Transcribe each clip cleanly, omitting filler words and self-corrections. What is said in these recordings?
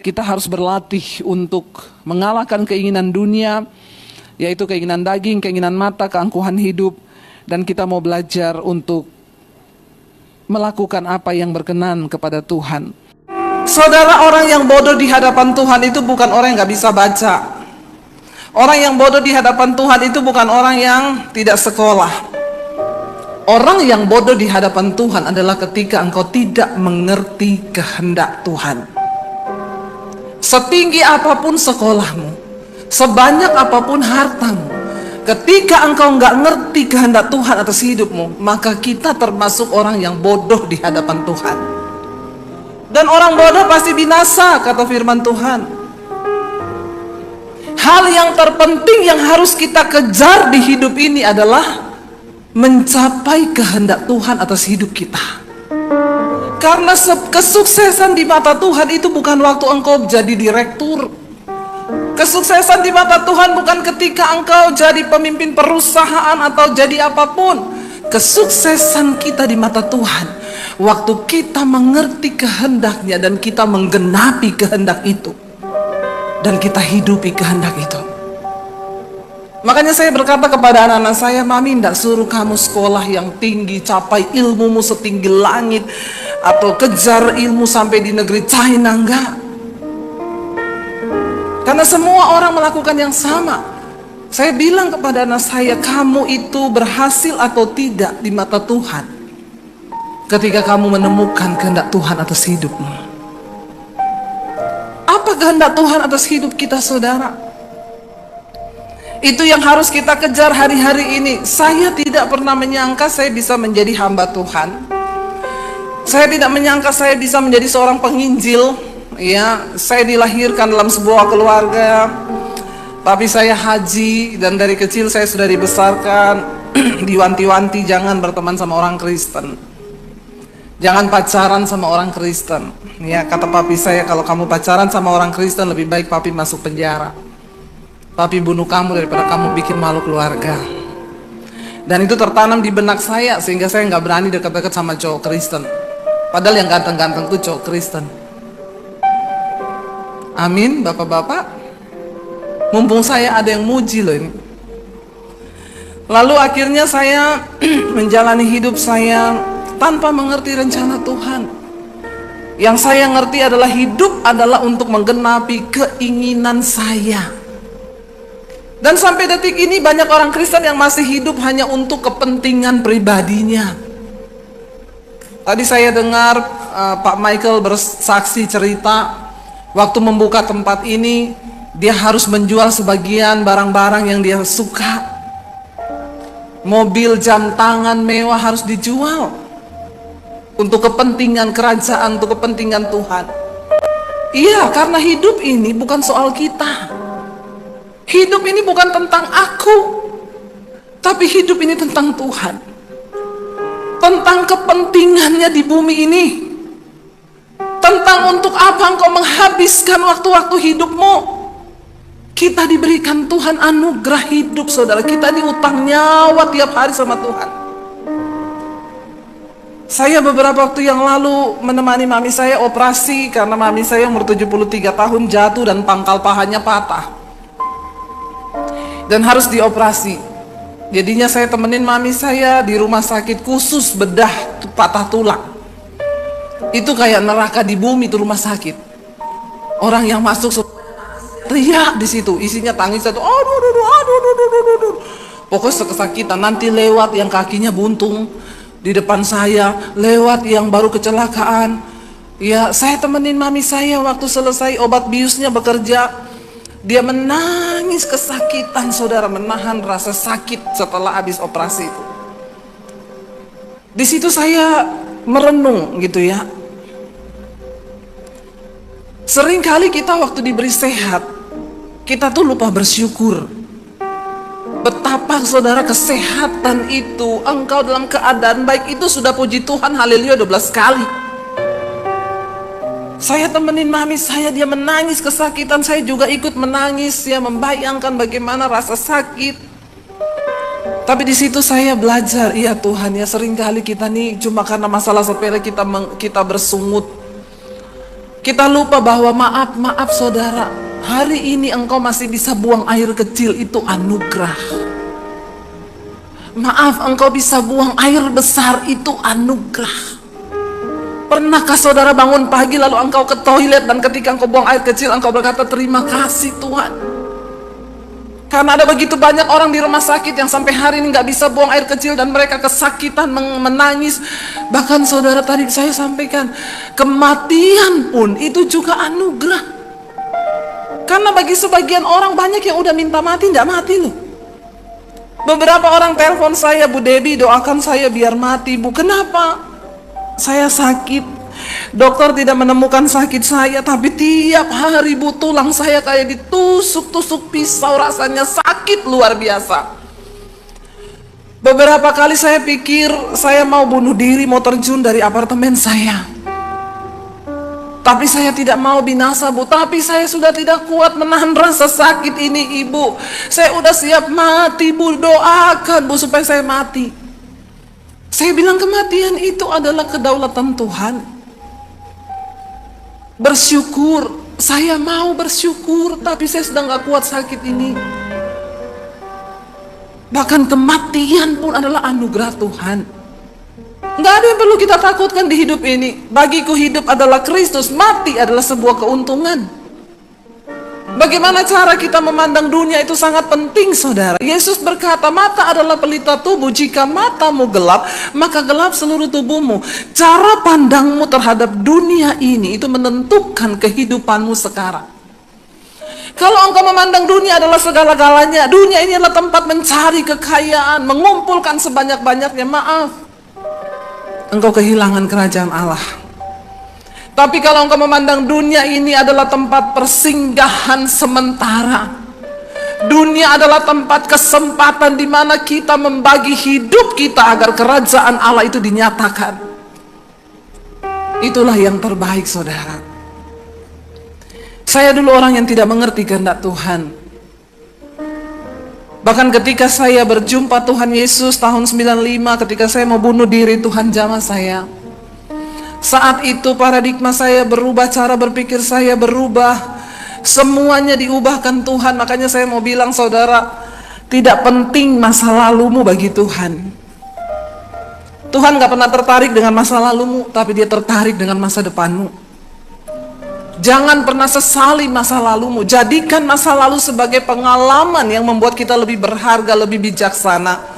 Kita harus berlatih untuk mengalahkan keinginan dunia, yaitu keinginan daging, keinginan mata, keangkuhan hidup. Dan kita mau belajar untuk melakukan apa yang berkenan kepada Tuhan. Saudara, orang yang bodoh di hadapan Tuhan itu bukan orang yang gak bisa baca. Orang yang bodoh di hadapan Tuhan itu bukan orang yang tidak sekolah. Orang yang bodoh di hadapan Tuhan adalah ketika engkau tidak mengerti kehendak Tuhan. Setinggi apapun sekolahmu, sebanyak apapun hartamu, ketika engkau nggak ngerti kehendak Tuhan atas hidupmu, maka kita termasuk orang yang bodoh di hadapan Tuhan. Dan orang bodoh pasti binasa, kata firman Tuhan. Hal yang terpenting yang harus kita kejar di hidup ini adalah mencapai kehendak Tuhan atas hidup kita. Karena kesuksesan di mata Tuhan itu bukan waktu engkau jadi direktur. Kesuksesan di mata Tuhan bukan ketika engkau jadi pemimpin perusahaan atau jadi apapun. Kesuksesan kita di mata Tuhan waktu kita mengerti kehendaknya dan kita menggenapi kehendak itu, dan kita hidupi kehendak itu. Makanya saya berkata kepada anak-anak saya, Mami tidak suruh kamu sekolah yang tinggi, capai ilmumu setinggi langit, atau kejar ilmu sampai di negeri China, enggak. Karena semua orang melakukan yang sama. Saya bilang kepada anak saya, kamu itu berhasil atau tidak di mata Tuhan ketika kamu menemukan kehendak Tuhan atas hidupmu. Apa kehendak Tuhan atas hidup kita, saudara? Itu yang harus kita kejar hari-hari ini. Saya tidak pernah menyangka saya bisa menjadi hamba Tuhan. Saya tidak menyangka saya bisa menjadi seorang penginjil. Ya, saya dilahirkan dalam sebuah keluarga. Papi saya haji dan dari kecil saya sudah dibesarkan diwanti-wanti jangan berteman sama orang Kristen. Jangan pacaran sama orang Kristen. Ya, kata papi saya, kalau kamu pacaran sama orang Kristen lebih baik papi masuk penjara. Papi bunuh kamu daripada kamu bikin malu keluarga. Dan itu tertanam di benak saya sehingga saya nggak berani dekat-dekat sama cowok Kristen. Padahal yang ganteng-ganteng tuh cowok Kristen. Amin, bapak-bapak. Mumpung saya ada yang muji loh ini. Lalu akhirnya saya menjalani hidup saya tanpa mengerti rencana Tuhan. Yang saya ngerti adalah hidup adalah untuk menggenapi keinginan saya. Dan sampai detik ini banyak orang Kristen yang masih hidup hanya untuk kepentingan pribadinya. Tadi saya dengar Pak Michael bersaksi cerita, waktu membuka tempat ini, dia harus menjual sebagian barang-barang yang dia suka. Mobil, jam tangan mewah harus dijual untuk kepentingan kerajaan, untuk kepentingan Tuhan. Iya, karena hidup ini bukan soal kita. Hidup ini bukan tentang aku, tapi hidup ini tentang Tuhan. Tentang kepentingannya di bumi ini. Tentang untuk apa engkau menghabiskan waktu-waktu hidupmu. Kita diberikan Tuhan anugerah hidup, saudara. Kita diutang nyawa tiap hari sama Tuhan. Saya beberapa waktu yang lalu menemani mami saya operasi karena mami saya umur 73 tahun jatuh dan pangkal pahanya patah. Dan harus dioperasi. Jadinya saya temenin mami saya di rumah sakit khusus bedah patah tulang. Itu kayak neraka di bumi itu rumah sakit. Orang yang masuk teriak di situ, isinya tangis satu. Aduh. Pokoknya kesakitan. Nanti lewat yang kakinya buntung di depan saya, lewat yang baru kecelakaan. Ya, saya temenin mami saya waktu selesai obat biusnya bekerja. Dia menangis kesakitan, saudara, menahan rasa sakit setelah habis operasi itu. Di situ saya merenung gitu ya. Seringkali kita waktu diberi sehat, kita tuh lupa bersyukur. Betapa, saudara, kesehatan itu, engkau dalam keadaan baik itu sudah puji Tuhan, haleluya 12 kali. Saya temenin mami saya, dia menangis kesakitan, saya juga ikut menangis ya, membayangkan bagaimana rasa sakit. Tapi di situ saya belajar, iya Tuhan ya, seringkali kita nih cuma karena masalah sepele kita bersungut. Kita lupa bahwa maaf saudara, hari ini engkau masih bisa buang air kecil, itu anugerah. Maaf, engkau bisa buang air besar, itu anugerah. Pernahkah saudara bangun pagi lalu engkau ke toilet dan ketika engkau buang air kecil engkau berkata terima kasih Tuhan? Karena ada begitu banyak orang di rumah sakit yang sampai hari ini nggak bisa buang air kecil dan mereka kesakitan, menangis. Bahkan saudara tadi saya sampaikan, kematian pun itu juga anugerah. Karena bagi sebagian orang banyak yang udah minta mati, nggak mati loh. Beberapa orang telepon saya, Bu Debbie doakan saya biar mati. Bu, kenapa? Saya sakit. Dokter tidak menemukan sakit saya, tapi tiap hari Bu tulang saya kayak ditusuk-tusuk pisau, rasanya sakit luar biasa. Beberapa kali saya pikir saya mau bunuh diri, mau terjun dari apartemen saya. Tapi saya tidak mau binasa Bu, tapi saya sudah tidak kuat menahan rasa sakit ini Ibu. Saya udah siap mati Bu, doakan Bu supaya saya mati. Saya bilang kematian itu adalah kedaulatan Tuhan. Bersyukur, saya mau bersyukur, tapi saya sedang gak kuat sakit ini. Bahkan kematian pun adalah anugerah Tuhan. Gak ada yang perlu kita takutkan di hidup ini. Bagiku hidup adalah Kristus, mati adalah sebuah keuntungan. Bagaimana cara kita memandang dunia itu sangat penting saudara. Yesus berkata mata adalah pelita tubuh. Jika matamu gelap, maka gelap seluruh tubuhmu. Cara pandangmu terhadap dunia ini itu menentukan kehidupanmu sekarang. Kalau engkau memandang dunia adalah segala-galanya, dunia ini adalah tempat mencari kekayaan, mengumpulkan sebanyak-banyaknya, maaf, engkau kehilangan kerajaan Allah. Tapi kalau engkau memandang dunia ini adalah tempat persinggahan sementara, dunia adalah tempat kesempatan di mana kita membagi hidup kita agar kerajaan Allah itu dinyatakan. Itulah yang terbaik saudara. Saya dulu orang yang tidak mengerti kehendak Tuhan. Bahkan ketika saya berjumpa Tuhan Yesus tahun 95, ketika saya mau bunuh diri, Tuhan jamah saya. Saat itu paradigma saya berubah, cara berpikir saya berubah, semuanya diubahkan Tuhan. Makanya saya mau bilang saudara, tidak penting masa lalumu bagi Tuhan. Tuhan gak pernah tertarik dengan masa lalumu, tapi dia tertarik dengan masa depanmu. Jangan pernah sesali masa lalumu, jadikan masa lalu sebagai pengalaman yang membuat kita lebih berharga, lebih bijaksana.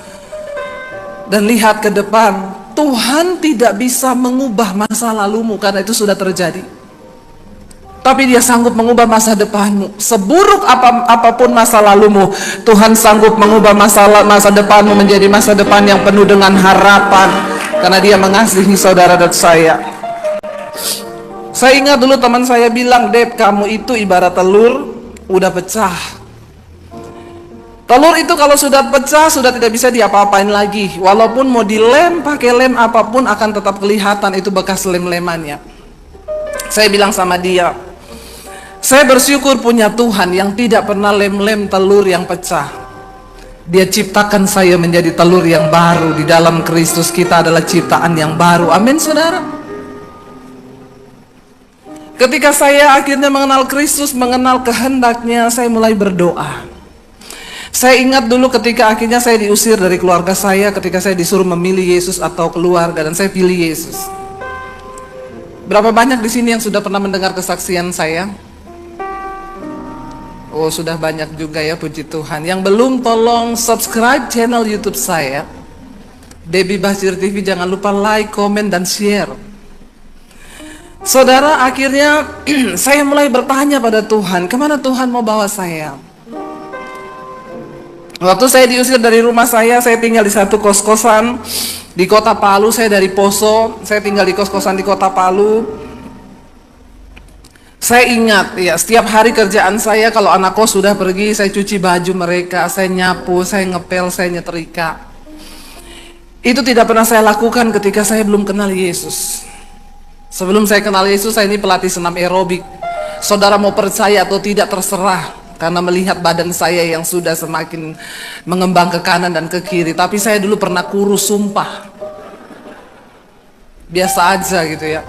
Dan lihat ke depan, Tuhan tidak bisa mengubah masa lalumu karena itu sudah terjadi. Tapi dia sanggup mengubah masa depanmu. Seburuk apapun masa lalumu, Tuhan sanggup mengubah masa depanmu menjadi masa depan yang penuh dengan harapan. Karena dia mengasihi saudara dan saya. Saya ingat dulu teman saya bilang, Dep, kamu itu ibarat telur, udah pecah. Telur itu kalau sudah pecah, sudah tidak bisa diapa-apain lagi. Walaupun mau dilem, pakai lem apapun akan tetap kelihatan itu bekas lem-lemannya. Saya bilang sama dia, saya bersyukur punya Tuhan yang tidak pernah lem-lem telur yang pecah. Dia ciptakan saya menjadi telur yang baru. Di dalam Kristus kita adalah ciptaan yang baru. Amin saudara. Ketika saya akhirnya mengenal Kristus, mengenal kehendaknya, saya mulai berdoa. Saya ingat dulu ketika akhirnya saya diusir dari keluarga saya, ketika saya disuruh memilih Yesus atau keluarga, dan saya pilih Yesus. Berapa banyak di sini yang sudah pernah mendengar kesaksian saya? Oh, sudah banyak juga ya, puji Tuhan. Yang belum, tolong subscribe channel YouTube saya, Debbie Basir TV. Jangan lupa like, komen, dan share. Saudara, akhirnya saya mulai bertanya pada Tuhan, kemana Tuhan mau bawa saya? Waktu saya diusir dari rumah saya tinggal di satu kos-kosan di kota Palu. Saya dari Poso, saya tinggal di kos-kosan di kota Palu. Saya ingat ya, setiap hari kerjaan saya kalau anak kos sudah pergi, saya cuci baju mereka, saya nyapu, saya ngepel, saya nyetrika. Itu tidak pernah saya lakukan ketika saya belum kenal Yesus. Sebelum saya kenal Yesus, saya ini pelatih senam aerobik. Saudara mau percaya atau tidak terserah, karena melihat badan saya yang sudah semakin mengembang ke kanan dan ke kiri. Tapi saya dulu pernah kurus, sumpah. Biasa aja gitu ya.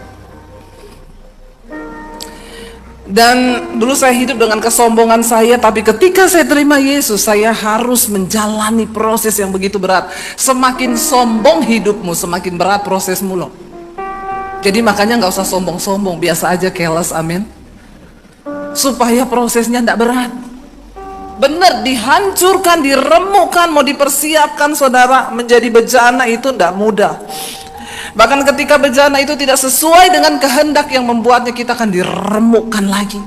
Dan dulu saya hidup dengan kesombongan saya, tapi ketika saya terima Yesus, saya harus menjalani proses yang begitu berat. Semakin sombong hidupmu, semakin berat prosesmu loh. Jadi makanya nggak usah sombong-sombong, biasa aja, careless, amin. Supaya prosesnya tidak berat. Benar, dihancurkan, diremukkan, mau dipersiapkan saudara menjadi bejana itu tidak mudah. Bahkan ketika bejana itu tidak sesuai dengan kehendak yang membuatnya, kita akan diremukkan lagi.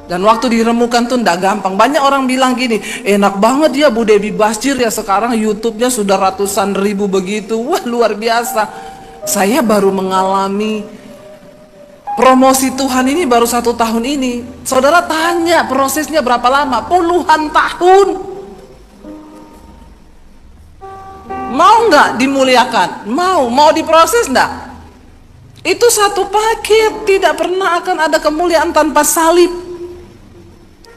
Dan waktu diremukkan tuh tidak gampang. Banyak orang bilang gini, enak banget ya Bu Debbie Basjir ya, sekarang YouTube-nya sudah ratusan ribu begitu. Wah, luar biasa. Saya baru mengalami promosi Tuhan ini baru 1 tahun ini. Saudara tanya prosesnya berapa lama? Puluhan tahun. Mau nggak dimuliakan? Mau diproses nggak? Itu satu paket, tidak pernah akan ada kemuliaan tanpa salib.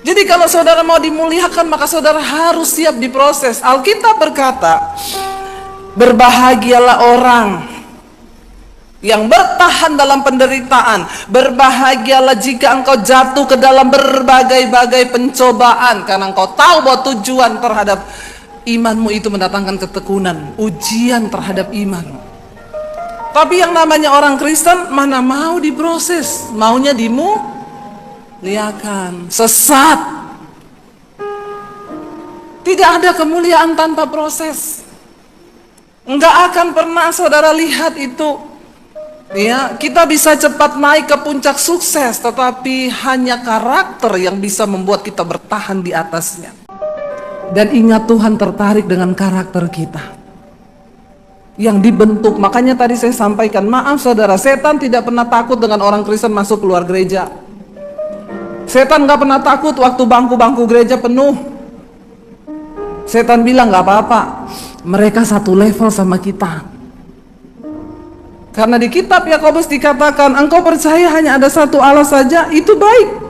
Jadi kalau saudara mau dimuliakan, maka saudara harus siap diproses. Alkitab berkata, berbahagialah orang yang bertahan dalam penderitaan. Berbahagialah jika engkau jatuh ke dalam berbagai-bagai pencobaan, karena engkau tahu bahwa tujuan terhadap imanmu itu mendatangkan ketekunan, ujian terhadap iman. Tapi yang namanya orang Kristen mana mau diproses, maunya dimuliakan. Sesat. Tidak ada kemuliaan tanpa proses. Enggak akan pernah saudara lihat itu. Ya, kita bisa cepat naik ke puncak sukses, tetapi hanya karakter yang bisa membuat kita bertahan di atasnya. Dan ingat, Tuhan tertarik dengan karakter kita yang dibentuk. Makanya tadi saya sampaikan, maaf saudara, setan tidak pernah takut dengan orang Kristen masuk keluar gereja. Setan gak pernah takut waktu bangku-bangku gereja penuh. Setan bilang gak apa-apa, mereka satu level sama kita. Karena di kitab Yakobus dikatakan, engkau percaya hanya ada satu Allah saja, itu baik.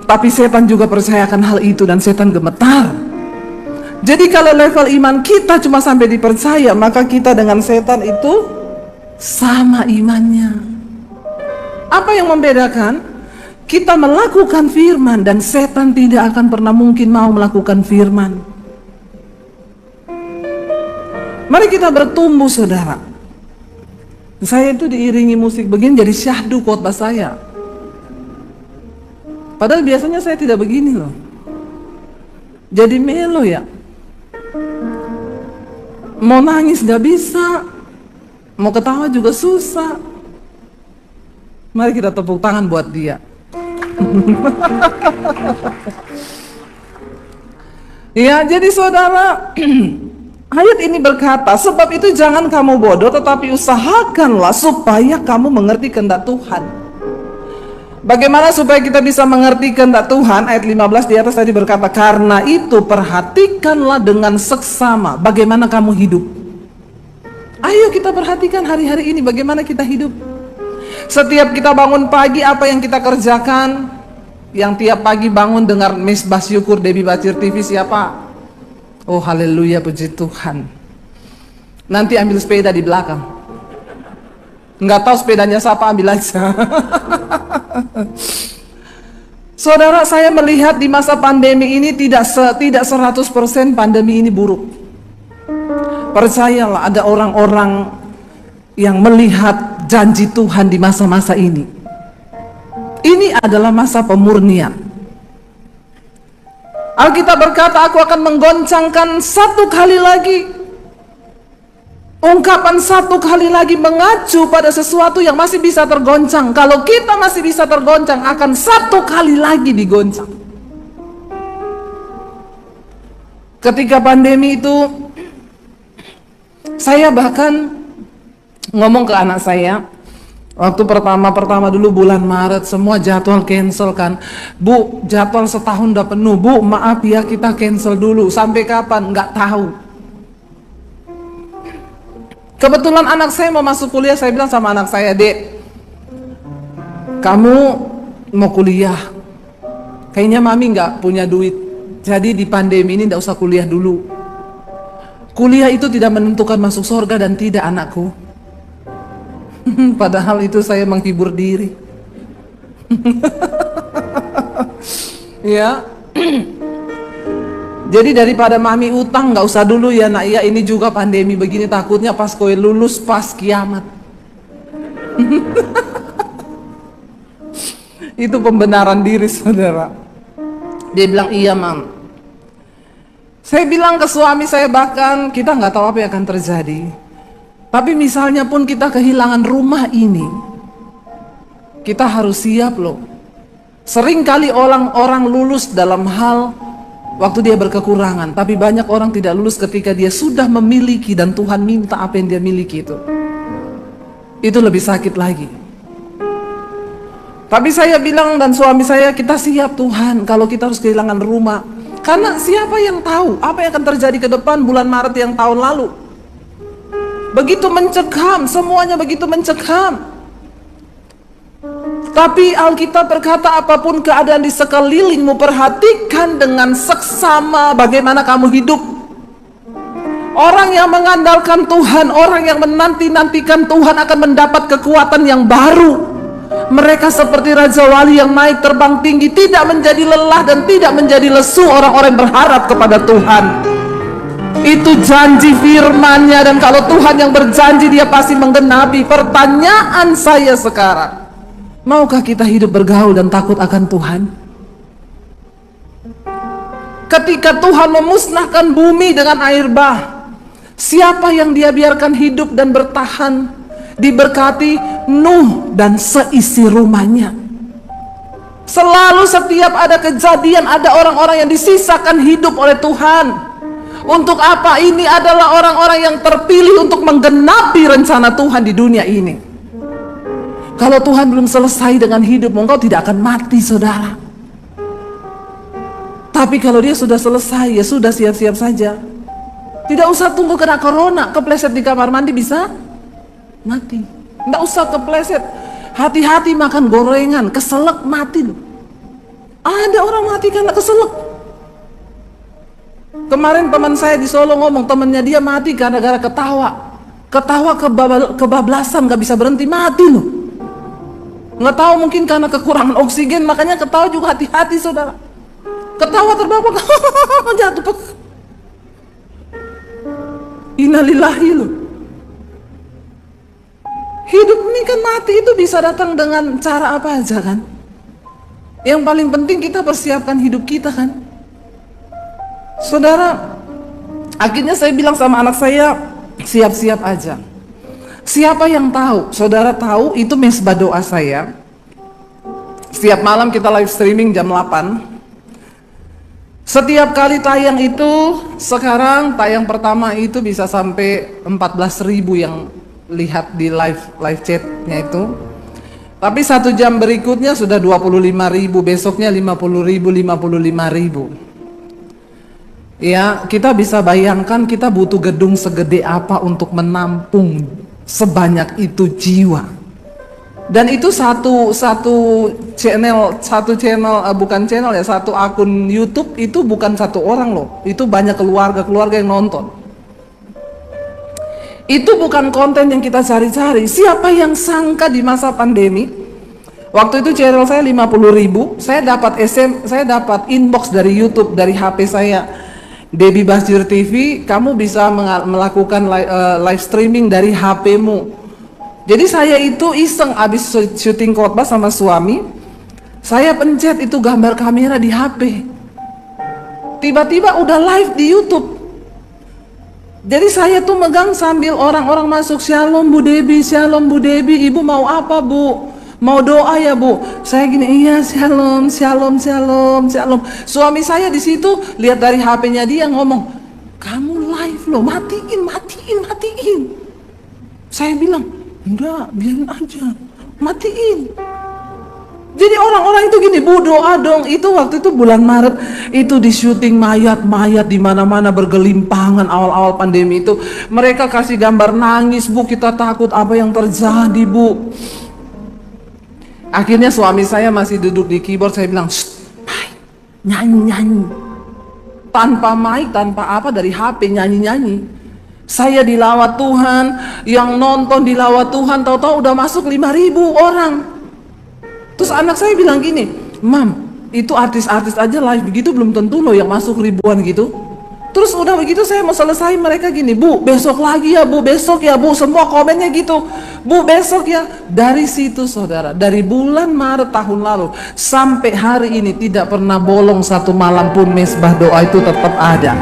Tapi setan juga percayakan hal itu dan setan gemetar. Jadi kalau level iman kita cuma sampai dipercaya, maka kita dengan setan itu sama imannya. Apa yang membedakan? Kita melakukan firman dan setan tidak akan pernah mungkin mau melakukan firman. Mari kita bertumbuh saudara. Saya itu diiringi musik begini jadi syahdu khotbah saya. Padahal biasanya saya tidak begini loh. Jadi melo ya. Mau nangis gak bisa, mau ketawa juga susah. Mari kita tepuk tangan buat dia. Ya, jadi saudara, ayat ini berkata, sebab itu jangan kamu bodoh, tetapi usahakanlah supaya kamu mengerti kehendak Tuhan. Bagaimana supaya kita bisa mengerti kehendak Tuhan? Ayat 15 di atas tadi berkata, karena itu perhatikanlah dengan seksama bagaimana kamu hidup. Ayo kita perhatikan hari-hari ini bagaimana kita hidup. Setiap kita bangun pagi, apa yang kita kerjakan? Yang tiap pagi bangun dengar misbah syukur Debbie Basjir TV siapa? Oh haleluya, puji Tuhan. Nanti ambil sepeda di belakang. Nggak tahu sepedanya siapa, ambil aja. Saudara, saya melihat di masa pandemi ini tidak 100% pandemi ini buruk. Percayalah, ada orang-orang yang melihat janji Tuhan di masa-masa ini. Ini adalah masa pemurnian. Alkitab berkata, aku akan menggoncangkan satu kali lagi. Ungkapan satu kali lagi mengacu pada sesuatu yang masih bisa tergoncang. Kalau kita masih bisa tergoncang, akan satu kali lagi digoncang. Ketika pandemi itu, saya bahkan ngomong ke anak saya, waktu pertama dulu bulan Maret, semua jadwal cancel kan. Bu, jadwal setahun udah penuh. Bu, maaf ya, kita cancel dulu. Sampai kapan? Nggak tahu. Kebetulan anak saya mau masuk kuliah, saya bilang sama anak saya, Dek, kamu mau kuliah, kayaknya mami nggak punya duit, jadi di pandemi ini nggak usah kuliah dulu. Kuliah itu tidak menentukan masuk surga dan tidak, anakku. Padahal itu saya menghibur diri. Ya. Jadi daripada mami utang, nggak usah dulu ya nak ya, ini juga pandemi begini, takutnya pas kowe lulus pas kiamat. Itu pembenaran diri saudara. Dia bilang iya mam. Saya bilang ke suami saya, bahkan kita nggak tahu apa yang akan terjadi. Tapi misalnya pun kita kehilangan rumah ini, kita harus siap loh. Seringkali orang-orang lulus dalam hal waktu dia berkekurangan, tapi banyak orang tidak lulus ketika dia sudah memiliki dan Tuhan minta apa yang dia miliki itu. Itu lebih sakit lagi. Tapi saya bilang dan suami saya, kita siap Tuhan kalau kita harus kehilangan rumah. Karena siapa yang tahu apa yang akan terjadi ke depan bulan Maret yang tahun lalu. Begitu mencekam, semuanya begitu mencekam. Tapi Alkitab berkata apapun keadaan di sekelilingmu, perhatikan dengan seksama bagaimana kamu hidup. Orang yang mengandalkan Tuhan, orang yang menanti-nantikan Tuhan akan mendapat kekuatan yang baru. Mereka seperti Raja Wali yang naik terbang tinggi, tidak menjadi lelah dan tidak menjadi lesu orang-orang yang berharap kepada Tuhan. Itu janji firman-Nya, dan kalau Tuhan yang berjanji dia pasti menggenapi. Pertanyaan saya sekarang, maukah kita hidup bergaul dan takut akan Tuhan? Ketika Tuhan memusnahkan bumi dengan air bah, siapa yang dia biarkan hidup dan bertahan? Diberkati Nuh dan seisi rumahnya. Selalu setiap ada kejadian, ada orang-orang yang disisakan hidup oleh Tuhan. Untuk apa? Ini adalah orang-orang yang terpilih untuk menggenapi rencana Tuhan di dunia ini. Kalau Tuhan belum selesai dengan hidupmu, engkau tidak akan mati saudara. Tapi kalau dia sudah selesai, ya sudah, siap-siap saja. Tidak usah tunggu kena corona, kepleset di kamar mandi bisa mati. Tidak usah kepleset. Hati-hati makan gorengan, keselak mati loh. Ada orang mati karena keselak. Kemarin teman saya di Solo ngomong, temannya dia mati gara-gara ketawa. Ketawa kebablasan, gak bisa berhenti, mati loh. Nggak tahu, mungkin karena kekurangan oksigen, makanya ketawa juga hati-hati saudara. Ketawa terbabak jatuh. Innalillahi loh. Hidup ini kan mati itu bisa datang dengan cara apa aja kan. Yang paling penting kita persiapkan hidup kita kan. Saudara, akhirnya saya bilang sama anak saya, siap-siap aja. Siapa yang tahu? Saudara tahu itu mesbah doa saya. Setiap malam kita live streaming jam 8. Setiap kali tayang itu, sekarang tayang pertama itu bisa sampai 14.000 yang lihat di live chatnya itu. Tapi 1 jam berikutnya sudah 25.000, besoknya 50.000, 55.000. Ya, kita bisa bayangkan kita butuh gedung segede apa untuk menampung sebanyak itu jiwa. Dan itu satu channel, bukan channel ya, satu akun YouTube itu bukan satu orang loh. Itu banyak keluarga yang nonton. Itu bukan konten yang kita cari-cari. Siapa yang sangka di masa pandemi, waktu itu channel saya 50.000, saya dapat inbox dari YouTube, dari HP saya, Debbie Basjur TV, kamu bisa melakukan live streaming dari HP-mu. Jadi saya itu iseng, abis syuting khotbah sama suami, saya pencet itu gambar kamera di HP. Tiba-tiba udah live di YouTube. Jadi saya tuh megang sambil orang-orang masuk, Shalom Bu Debbie, Shalom Bu Debbie, Ibu mau apa Bu? Mau doa ya Bu? Saya gini, iya Shalom, Shalom, Shalom, Shalom. Suami saya di situ lihat dari HP-nya dia ngomong, kamu live loh, matiin. Saya bilang, enggak, biarin aja, matiin. Jadi orang-orang itu gini, Bu doa dong. Itu waktu itu bulan Maret itu di syuting mayat di mana-mana bergelimpangan awal-awal pandemi itu. Mereka kasih gambar nangis, Bu kita takut apa yang terjadi Bu. Akhirnya suami saya masih duduk di keyboard, saya bilang, nyanyi. Tanpa mic, tanpa apa, dari HP nyanyi. Saya dilawat Tuhan, yang nonton dilawat Tuhan, tahu-tahu udah masuk 5.000 orang. Terus anak saya bilang gini, Mam, itu artis-artis aja live begitu belum tentu loh yang masuk ribuan gitu. Terus udah begitu saya mau selesai, mereka gini, Bu besok lagi ya Bu, besok ya Bu, semua komennya gitu, Bu besok ya. Dari situ saudara, dari bulan Maret tahun lalu sampai hari ini tidak pernah bolong satu malam pun mesbah doa itu tetap ada.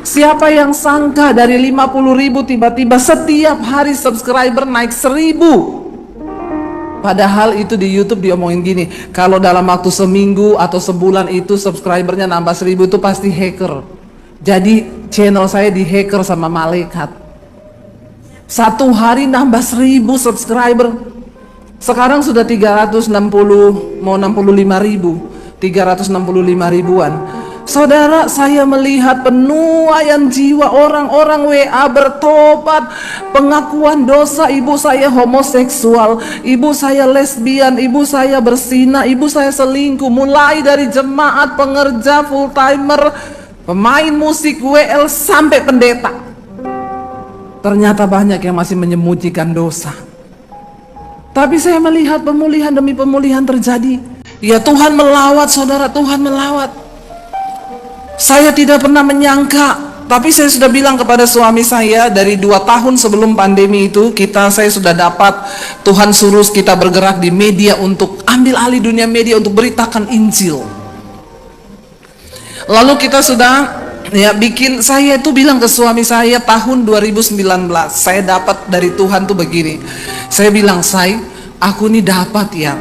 Siapa yang sangka dari 50.000 tiba-tiba setiap hari subscriber naik 1.000. Padahal itu di YouTube diomongin gini, kalau dalam waktu seminggu atau sebulan itu subscribernya nambah 1.000 itu pasti hacker. Jadi channel saya dihacker sama malaikat. Satu hari nambah 1.000 subscriber. Sekarang sudah 360, mau 65.000, 365 ribuan. Saudara, saya melihat penuaian jiwa orang-orang WA bertobat, pengakuan dosa. Ibu saya homoseksual, ibu saya lesbian, ibu saya berzina, ibu saya selingkuh. Mulai dari jemaat, pengerja, full timer, pemain musik, WL sampai pendeta. Ternyata banyak yang masih menyembunyikan dosa. Tapi saya melihat pemulihan demi pemulihan terjadi. Ya Tuhan melawat saudara, Tuhan melawat. Saya tidak pernah menyangka, tapi saya sudah bilang kepada suami saya dari 2 tahun sebelum pandemi itu, saya sudah dapat, Tuhan suruh kita bergerak di media untuk ambil alih dunia media untuk beritakan Injil. Lalu kita sudah bikin, saya itu bilang ke suami saya tahun 2019, saya dapat dari Tuhan tuh begini. Saya bilang, aku ini dapat ya.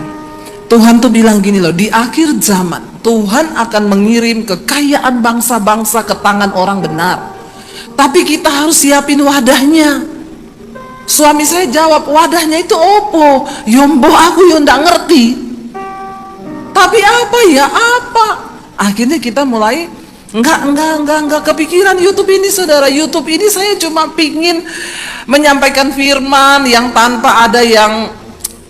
Tuhan tuh bilang gini loh, di akhir zaman Tuhan akan mengirim kekayaan bangsa-bangsa ke tangan orang benar. Tapi kita harus siapin wadahnya. Suami saya jawab, wadahnya itu opo? Yombo aku yang nggak ngerti. Tapi apa ya, apa? Akhirnya kita mulai enggak kepikiran YouTube ini saudara. YouTube ini saya cuma pingin menyampaikan firman yang tanpa ada yang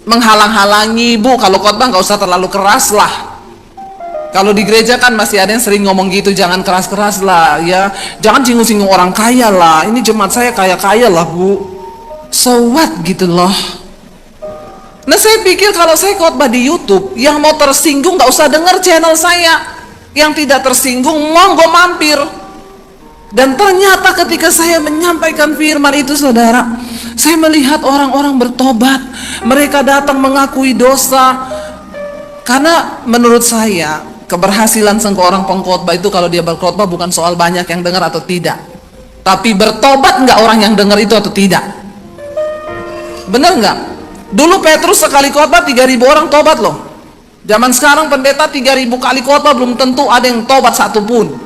menghalang-halangi. Bu, kalau khotbah nggak usah terlalu keras lah. Kalau di gereja kan masih ada yang sering ngomong gitu, jangan keras-keras lah ya, jangan singgung-singgung orang kaya lah, ini jemaat saya kaya-kaya lah Bu. So what gitu loh. Nah saya pikir kalau saya khotbah di YouTube, yang mau tersinggung nggak usah denger channel saya, yang tidak tersinggung monggo mampir. Dan ternyata ketika saya menyampaikan firman itu saudara, saya melihat orang-orang bertobat, mereka datang mengakui dosa. Karena menurut saya keberhasilan seorang pengkhotbah itu kalau dia berkhotbah bukan soal banyak yang dengar atau tidak, tapi bertobat nggak orang yang dengar itu atau tidak. Bener nggak? Dulu Petrus sekali khotbah 3.000 orang tobat loh. Zaman sekarang pendeta 3.000 kali khotbah belum tentu ada yang tobat satupun.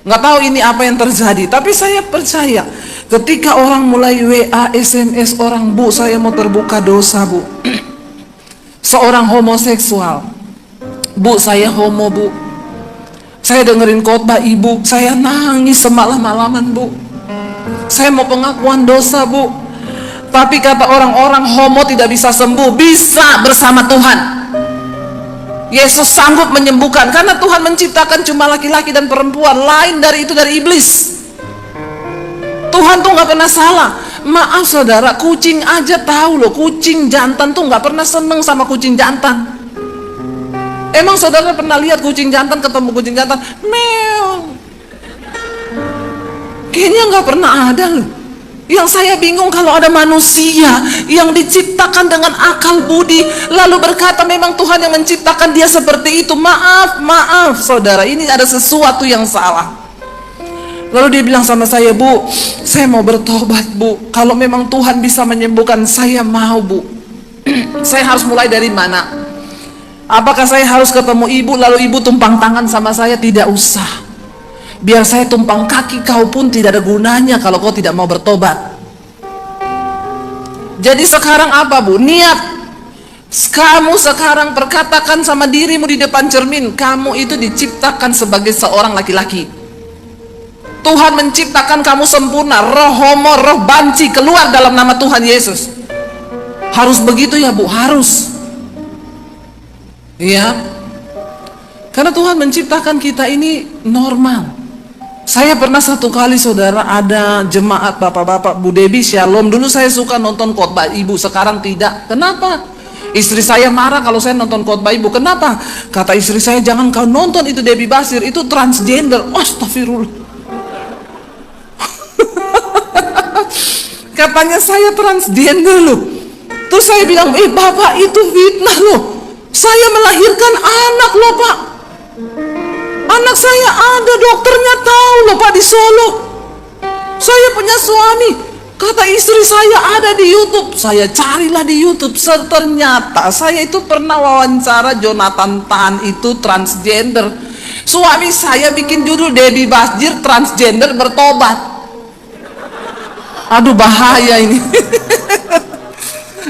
Nggak tahu ini apa yang terjadi, tapi saya percaya ketika orang mulai WA, SMS orang, Bu saya mau terbuka dosa Bu. Seorang homoseksual, Bu saya homo Bu, saya dengerin khotbah Ibu, saya nangis semalam-malaman Bu, saya mau pengakuan dosa Bu. Tapi kata orang-orang homo tidak bisa sembuh, bisa bersama Tuhan. Yesus sanggup menyembuhkan karena Tuhan menciptakan cuma laki-laki dan perempuan, lain dari itu dari iblis. Tuhan tuh nggak pernah salah. Maaf saudara, kucing aja tahu loh, kucing jantan tuh nggak pernah seneng sama kucing jantan. Emang saudara pernah lihat kucing jantan ketemu kucing jantan? Meow. Kayaknya nggak pernah ada loh. Yang saya bingung kalau ada manusia yang diciptakan dengan akal budi lalu berkata memang Tuhan yang menciptakan dia seperti itu. Maaf saudara, ini ada sesuatu yang salah. Lalu dia bilang sama saya, Bu saya mau bertobat Bu, kalau memang Tuhan bisa menyembuhkan saya mau Bu. Saya harus mulai dari mana? Apakah saya harus ketemu ibu lalu ibu tumpang tangan sama saya? Tidak usah. Biar saya tumpang kaki kau pun tidak ada gunanya kalau kau tidak mau bertobat. Jadi sekarang apa Bu? Niat. Kamu sekarang perkatakan sama dirimu di depan cermin, kamu itu diciptakan sebagai seorang laki-laki. Tuhan menciptakan kamu sempurna. Roh homo, roh banci keluar dalam nama Tuhan Yesus. Harus begitu ya Bu? Harus. Iya. Karena Tuhan menciptakan kita ini normal. Saya pernah satu kali saudara, ada jemaat bapak-bapak, Bu Debi Shalom. Dulu saya suka nonton khotbah ibu, sekarang tidak. Kenapa? Istri saya marah kalau saya nonton khotbah ibu. Kenapa? Kata istri saya, jangan kau nonton itu, Debbie Basir, itu transgender. Astagfirullah. Katanya saya transgender loh. Terus saya bilang, bapak itu fitnah loh. Saya melahirkan anak loh pak. Anak saya ada, dokternya tahu loh pak, di Solo. Saya punya suami. Kata istri saya ada di YouTube. Saya carilah di YouTube. Ternyata saya itu pernah wawancara Jonathan Tan, itu transgender. Suami saya bikin judul Debbie Basir transgender bertobat. Aduh bahaya ini.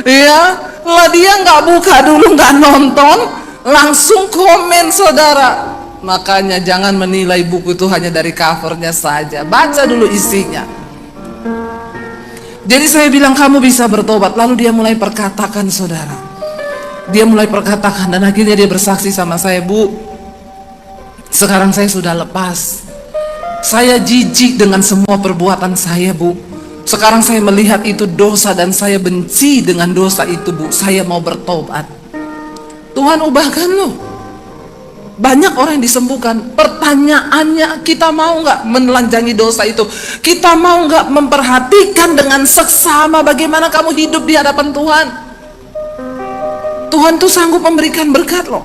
Ya, lah dia nggak buka dulu, nggak nonton, langsung komen saudara. Makanya jangan menilai buku itu hanya dari covernya saja. Baca dulu isinya. Jadi saya bilang kamu bisa bertobat. Lalu dia mulai perkatakan saudara. Dia mulai perkatakan dan akhirnya dia bersaksi sama saya, Bu, sekarang saya sudah lepas. Saya jijik dengan semua perbuatan saya, Bu. Sekarang saya melihat itu dosa dan saya benci dengan dosa itu, Bu. Saya mau bertobat. Tuhan ubahkan loh. Banyak orang yang disembuhkan. Pertanyaannya, kita mau nggak menelanjangi dosa itu? Kita mau nggak memperhatikan dengan seksama bagaimana kamu hidup di hadapan Tuhan? Tuhan tuh sanggup memberikan berkat loh.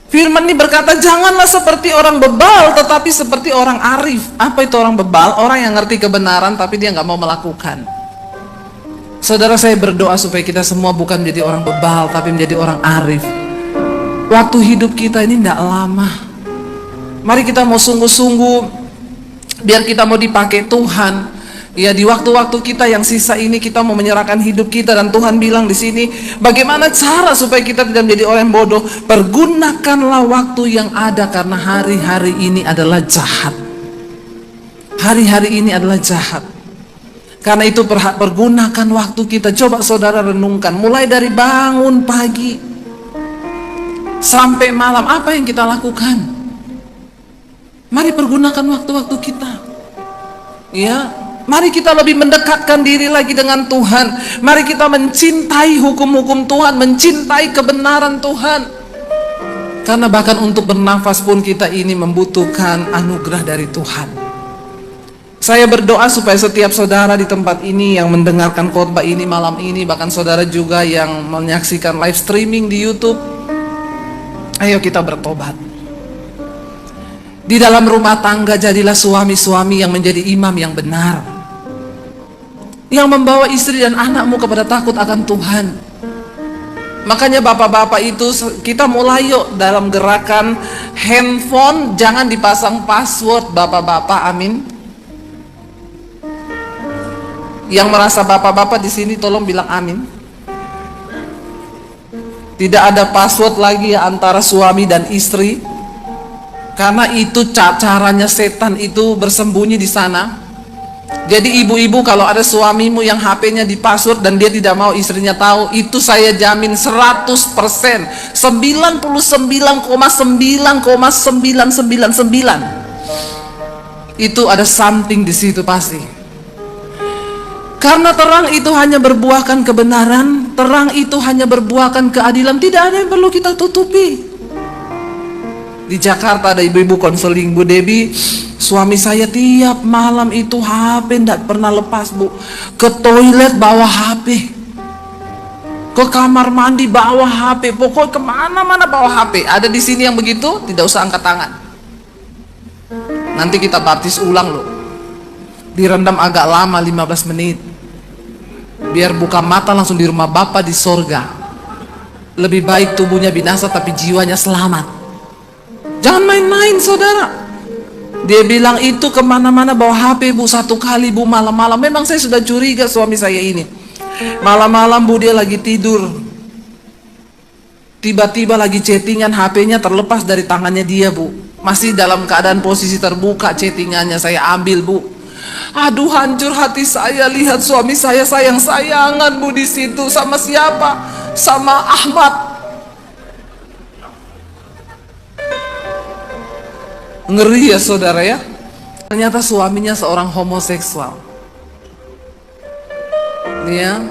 Firman ini berkata, janganlah seperti orang bebal, tetapi seperti orang arif. Apa itu orang bebal? Orang yang ngerti kebenaran tapi dia nggak mau melakukan. Saudara, saya berdoa supaya kita semua bukan menjadi orang bebal tapi menjadi orang arif. Waktu hidup kita ini tidak lama. Mari kita mau sungguh-sungguh, biar kita mau dipakai Tuhan. Ya, di waktu-waktu kita yang sisa ini kita mau menyerahkan hidup kita, dan Tuhan bilang di sini, bagaimana cara supaya kita tidak menjadi orang yang bodoh? Pergunakanlah waktu yang ada, karena hari-hari ini adalah jahat. Hari-hari ini adalah jahat. Karena itu pergunakan waktu kita. Coba saudara renungkan, mulai dari bangun pagi sampai malam, apa yang kita lakukan? Mari pergunakan waktu-waktu kita. Ya, mari kita lebih mendekatkan diri lagi dengan Tuhan. Mari kita mencintai hukum-hukum Tuhan, mencintai kebenaran Tuhan. Karena bahkan untuk bernafas pun kita ini membutuhkan anugerah dari Tuhan. Saya berdoa supaya setiap saudara di tempat ini yang mendengarkan khotbah ini malam ini, bahkan saudara juga yang menyaksikan live streaming di YouTube, ayo kita bertobat. Di dalam rumah tangga jadilah suami-suami yang menjadi imam yang benar, yang membawa istri dan anakmu kepada takut akan Tuhan. Makanya bapak-bapak itu kita mulai yuk dalam gerakan handphone jangan dipasang password, bapak-bapak, amin. Yang merasa bapak-bapak di sini tolong bilang amin. Tidak ada password lagi ya antara suami dan istri, karena itu caranya setan itu bersembunyi di sana. Jadi ibu-ibu, kalau ada suamimu yang HP-nya di password dan dia tidak mau istrinya tahu, itu saya jamin 100%, 99,99999 itu ada something di situ pasti. Karena terang itu hanya berbuahkan kebenaran, terang itu hanya berbuahkan keadilan, tidak ada yang perlu kita tutupi. Di Jakarta ada ibu-ibu konseling, Bu Debbie, suami saya tiap malam itu HP tidak pernah lepas, Bu. Ke toilet bawa HP, ke kamar mandi bawa HP, pokoknya kemana-mana bawa HP. Ada di sini yang begitu, tidak usah angkat tangan. Nanti kita baptis ulang loh. Direndam agak lama, 15 menit. Biar buka mata langsung di rumah Bapa di sorga. Lebih baik tubuhnya binasa tapi jiwanya selamat. Jangan main-main saudara. Dia bilang itu kemana-mana bawa HP, Bu. Satu kali, Bu, malam-malam. Memang saya sudah curiga suami saya ini. Malam-malam, Bu, dia lagi tidur. Tiba-tiba lagi chattingan, HP-nya terlepas dari tangannya dia, Bu. Masih dalam keadaan posisi terbuka chattingannya. Saya ambil, Bu. Aduh, hancur hati saya lihat suami saya sayang-sayangan, Bu, di situ. Sama siapa? Sama Ahmad. Ngeri ya saudara ya. Ternyata suaminya seorang homoseksual. Ya.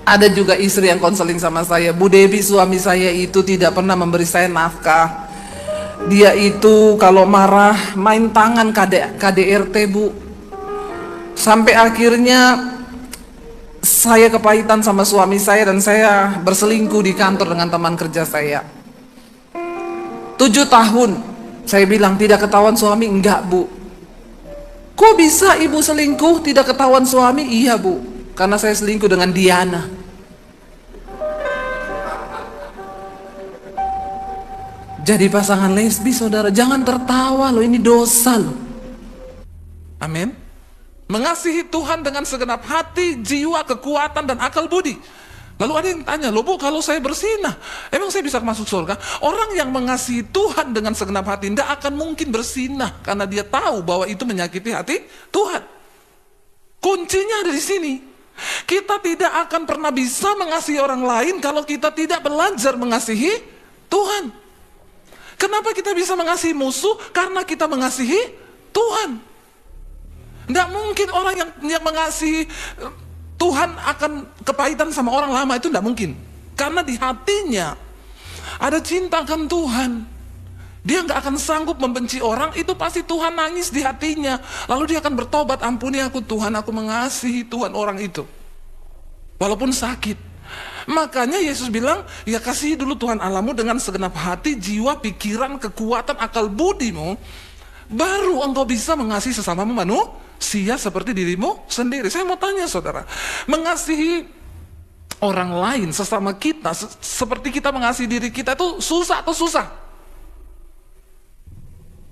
Ada juga istri yang konseling sama saya, Bu Devi, suami saya itu tidak pernah memberi saya nafkah. Dia itu kalau marah main tangan KDRT, Bu. Sampai akhirnya saya kepahitan sama suami saya dan saya berselingkuh di kantor dengan teman kerja saya. 7 tahun saya bilang tidak ketahuan suami. Enggak, Bu. Kok bisa ibu selingkuh tidak ketahuan suami? Iya, Bu, karena saya selingkuh dengan Diana. Jadi pasangan lesbi, saudara, jangan tertawa loh, ini dosa loh. Amin. Mengasihi Tuhan dengan segenap hati, jiwa, kekuatan, dan akal budi. Lalu ada yang tanya, loh Bu, kalau saya bersinah, emang saya bisa masuk surga? Orang yang mengasihi Tuhan dengan segenap hati tidak akan mungkin bersinah, karena dia tahu bahwa itu menyakiti hati Tuhan. Kuncinya ada di sini. Kita tidak akan pernah bisa mengasihi orang lain kalau kita tidak belajar mengasihi Tuhan. Kenapa kita bisa mengasihi musuh? Karena kita mengasihi Tuhan. Tidak mungkin orang yang mengasihi Tuhan akan kepahitan sama orang lama, itu tidak mungkin. Karena di hatinya ada cinta akan Tuhan. Dia nggak akan sanggup membenci orang, itu pasti Tuhan nangis di hatinya. Lalu dia akan bertobat, ampuni aku Tuhan, aku mengasihi Tuhan orang itu. Walaupun sakit. Makanya Yesus bilang, ya kasihi dulu Tuhan Allahmu dengan segenap hati, jiwa, pikiran, kekuatan, akal budimu. Baru engkau bisa mengasihi sesamamu manusia seperti dirimu sendiri. Saya mau tanya saudara, mengasihi orang lain, sesama kita, seperti kita mengasihi diri kita itu susah atau susah?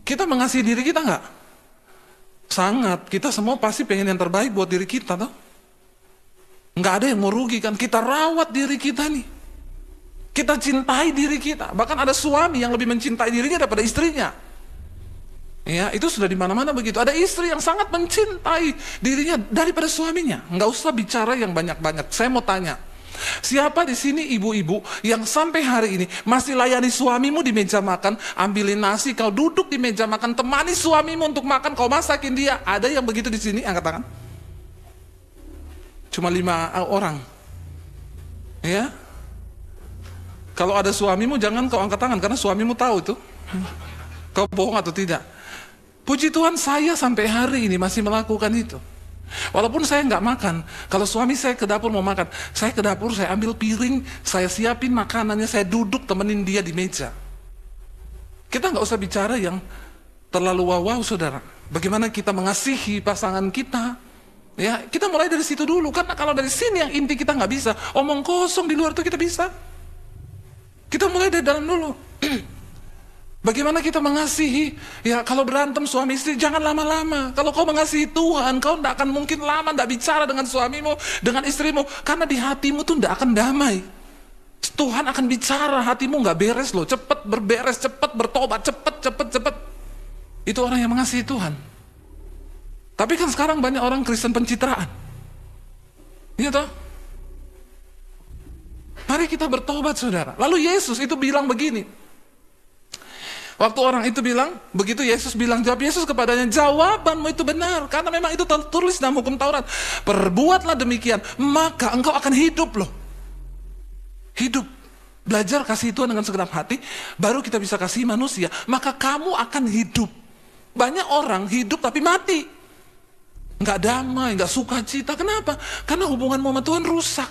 Kita mengasihi diri kita enggak? Sangat. Kita semua pasti pengen yang terbaik buat diri kita toh. Nggak ada yang mau rugi kan, kita rawat diri kita nih. Kita cintai diri kita. Bahkan ada suami yang lebih mencintai dirinya daripada istrinya. Ya, itu sudah di mana-mana begitu. Ada istri yang sangat mencintai dirinya daripada suaminya. Nggak usah bicara yang banyak-banyak. Saya mau tanya, siapa di sini ibu-ibu yang sampai hari ini masih layani suamimu di meja makan, ambilin nasi, kau duduk di meja makan, temani suamimu untuk makan, kau masakin dia? Ada yang begitu di sini? Angkat tangan. Cuma 5 orang. Ya. Kalau ada suamimu jangan kau angkat tangan, karena suamimu tahu itu kau bohong atau tidak. Puji Tuhan, saya sampai hari ini masih melakukan itu. Walaupun saya nggak makan, kalau suami saya ke dapur mau makan, saya ke dapur, saya ambil piring, saya siapin makanannya, saya duduk temenin dia di meja. Kita nggak usah bicara yang terlalu wow-wow, saudara. Bagaimana kita mengasihi pasangan kita? Ya, kita mulai dari situ dulu, karena kalau dari sini yang inti kita nggak bisa, omong kosong di luar itu kita bisa. Kita mulai dari dalam dulu. Bagaimana kita mengasihi? Ya, kalau berantem suami istri jangan lama-lama. Kalau kau mengasihi Tuhan, kau tidak akan mungkin lama tidak bicara dengan suamimu, dengan istrimu, karena di hatimu tuh tidak akan damai. Tuhan akan bicara, hatimu nggak beres loh, cepat berberes, cepat bertobat, cepat. Itu orang yang mengasihi Tuhan. Tapi kan sekarang banyak orang Kristen pencitraan. Iya toh? Mari kita bertobat saudara. Lalu Yesus itu bilang begini. Waktu orang itu bilang, begitu Yesus bilang, jawab Yesus kepadanya, jawabanmu itu benar. Karena memang itu tertulis dalam hukum Taurat. Perbuatlah demikian, maka engkau akan hidup loh. Hidup. Belajar kasih Tuhan dengan segenap hati, baru kita bisa kasih manusia. Maka kamu akan hidup. Banyak orang hidup tapi mati. Nggak damai, nggak sukacita. Kenapa? Karena hubunganmu sama Tuhan rusak.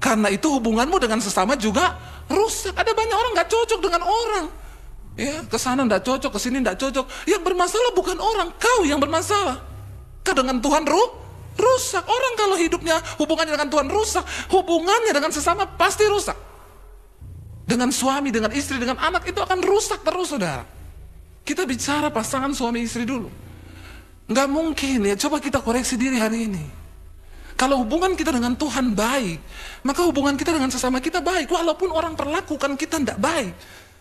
Karena itu hubunganmu dengan sesama juga rusak. Ada banyak orang nggak cocok dengan orang. Ya, kesana nggak cocok, kesini nggak cocok. Yang bermasalah bukan orang, kau yang bermasalah. Kau dengan Tuhan rusak. Orang kalau hidupnya hubungannya dengan Tuhan rusak, hubungannya dengan sesama pasti rusak. Dengan suami, dengan istri, dengan anak itu akan rusak terus, saudara. Kita bicara pasangan suami istri dulu. Nggak mungkin ya, coba kita koreksi diri hari ini. Kalau hubungan kita dengan Tuhan baik, maka hubungan kita dengan sesama kita baik. Walaupun orang perlakukan kita tidak baik,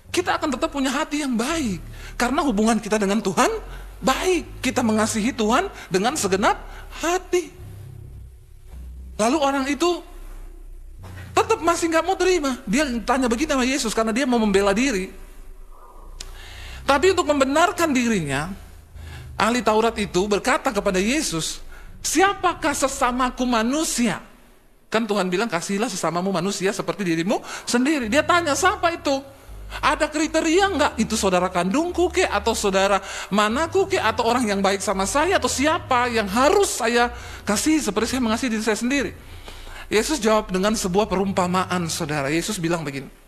kita akan tetap punya hati yang baik. Karena hubungan kita dengan Tuhan baik. Kita mengasihi Tuhan dengan segenap hati. Lalu orang itu tetap masih nggak mau terima. Dia tanya begitu sama Yesus karena dia mau membela diri. Tapi untuk membenarkan dirinya, ahli Taurat itu berkata kepada Yesus, siapakah sesamaku manusia? Kan Tuhan bilang kasihilah sesamamu manusia seperti dirimu sendiri. Dia tanya, siapa itu? Ada kriteria nggak? Itu saudara kandungku ke, atau saudara manaku ke, atau orang yang baik sama saya, atau siapa yang harus saya kasih seperti saya mengasihi diri saya sendiri? Yesus jawab dengan sebuah perumpamaan, saudara. Yesus bilang begini.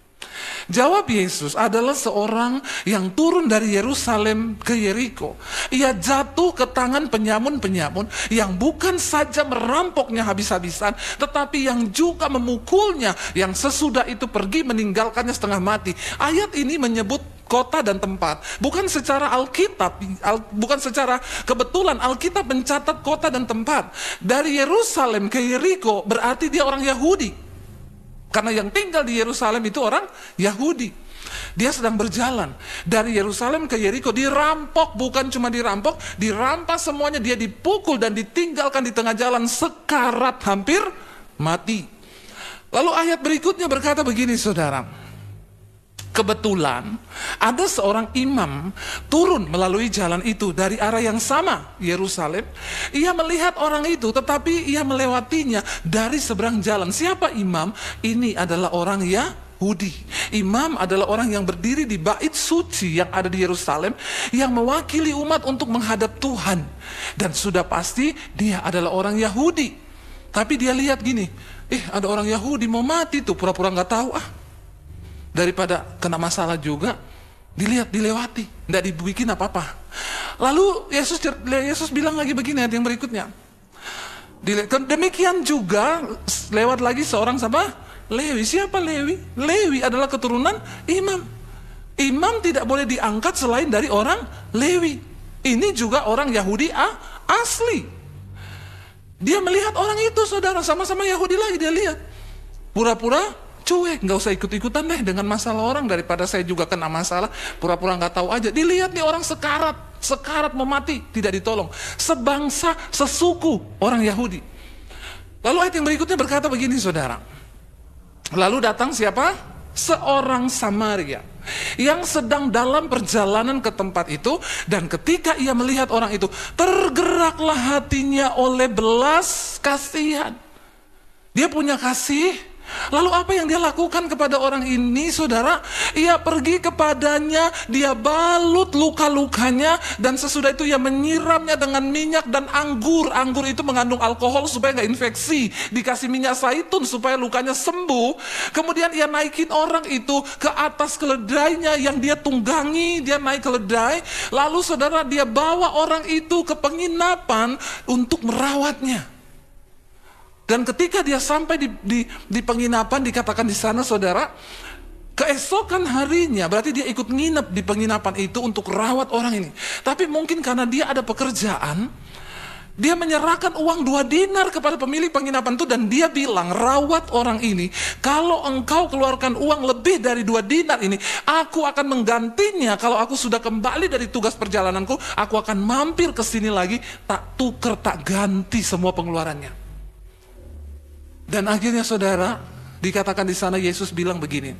Jawab Yesus adalah seorang yang turun dari Yerusalem ke Yeriko. Ia jatuh ke tangan penyamun-penyamun yang bukan saja merampoknya habis-habisan, tetapi yang juga memukulnya, yang sesudah itu pergi meninggalkannya setengah mati. Ayat ini menyebut kota dan tempat. Bukan secara Alkitab, bukan secara kebetulan Alkitab mencatat kota dan tempat. Dari Yerusalem ke Yeriko berarti dia orang Yahudi. Karena yang tinggal di Yerusalem itu orang Yahudi. Dia sedang berjalan dari Yerusalem ke Yeriko, dirampok, bukan cuma dirampok, dirampas semuanya, dia dipukul dan ditinggalkan di tengah jalan sekarat hampir mati. Lalu ayat berikutnya berkata begini, saudara. Kebetulan ada seorang imam turun melalui jalan itu dari arah yang sama, Yerusalem. Ia melihat orang itu, tetapi ia melewatinya dari seberang jalan. Siapa imam? Ini adalah orang Yahudi. Imam adalah orang yang berdiri di bait suci yang ada di Yerusalem, yang mewakili umat untuk menghadap Tuhan. Dan sudah pasti dia adalah orang Yahudi. Tapi dia lihat gini, ada orang Yahudi mau mati tuh, pura-pura nggak tahu daripada kena masalah juga, dilewati, tidak dibikin apa-apa. Lalu Yesus bilang lagi begini, ayat yang berikutnya. Demikian juga lewat lagi seorang siapa? Lewi. Siapa Lewi? Lewi adalah keturunan imam. Imam tidak boleh diangkat selain dari orang Lewi. Ini juga orang Yahudi asli. Dia melihat orang itu, saudara, sama-sama Yahudi lagi dia lihat. Pura-pura cuek, nggak usah ikut-ikutan deh dengan masalah orang, daripada saya juga kena masalah, pura-pura nggak tahu aja. Dilihat nih orang sekarat mau mati, tidak ditolong. Sebangsa, sesuku orang Yahudi. Lalu ayat yang berikutnya berkata begini, saudara. Lalu datang siapa? Seorang Samaria yang sedang dalam perjalanan ke tempat itu, dan ketika ia melihat orang itu, tergeraklah hatinya oleh belas kasihan. Dia punya kasih. Lalu apa yang dia lakukan kepada orang ini, saudara? Ia pergi kepadanya, dia balut luka-lukanya, dan sesudah itu ia menyiramnya dengan minyak dan anggur. Anggur itu mengandung alkohol supaya nggak infeksi. Dikasih minyak zaitun supaya lukanya sembuh. Kemudian ia naikin orang itu ke atas keledainya yang dia tunggangi. Dia naik keledai. Lalu saudara, dia bawa orang itu ke penginapan untuk merawatnya. Dan ketika dia sampai di penginapan, dikatakan di sana, saudara, keesokan harinya, berarti dia ikut nginep di penginapan itu untuk rawat orang ini. Tapi mungkin karena dia ada pekerjaan, dia menyerahkan uang 2 dinar kepada pemilik penginapan itu, dan dia bilang, rawat orang ini, kalau engkau keluarkan uang lebih dari 2 dinar ini, aku akan menggantinya. Kalau aku sudah kembali dari tugas perjalananku, aku akan mampir ke sini lagi, tak tuker, tak ganti semua pengeluarannya. Dan akhirnya, saudara, dikatakan di sana Yesus bilang begini,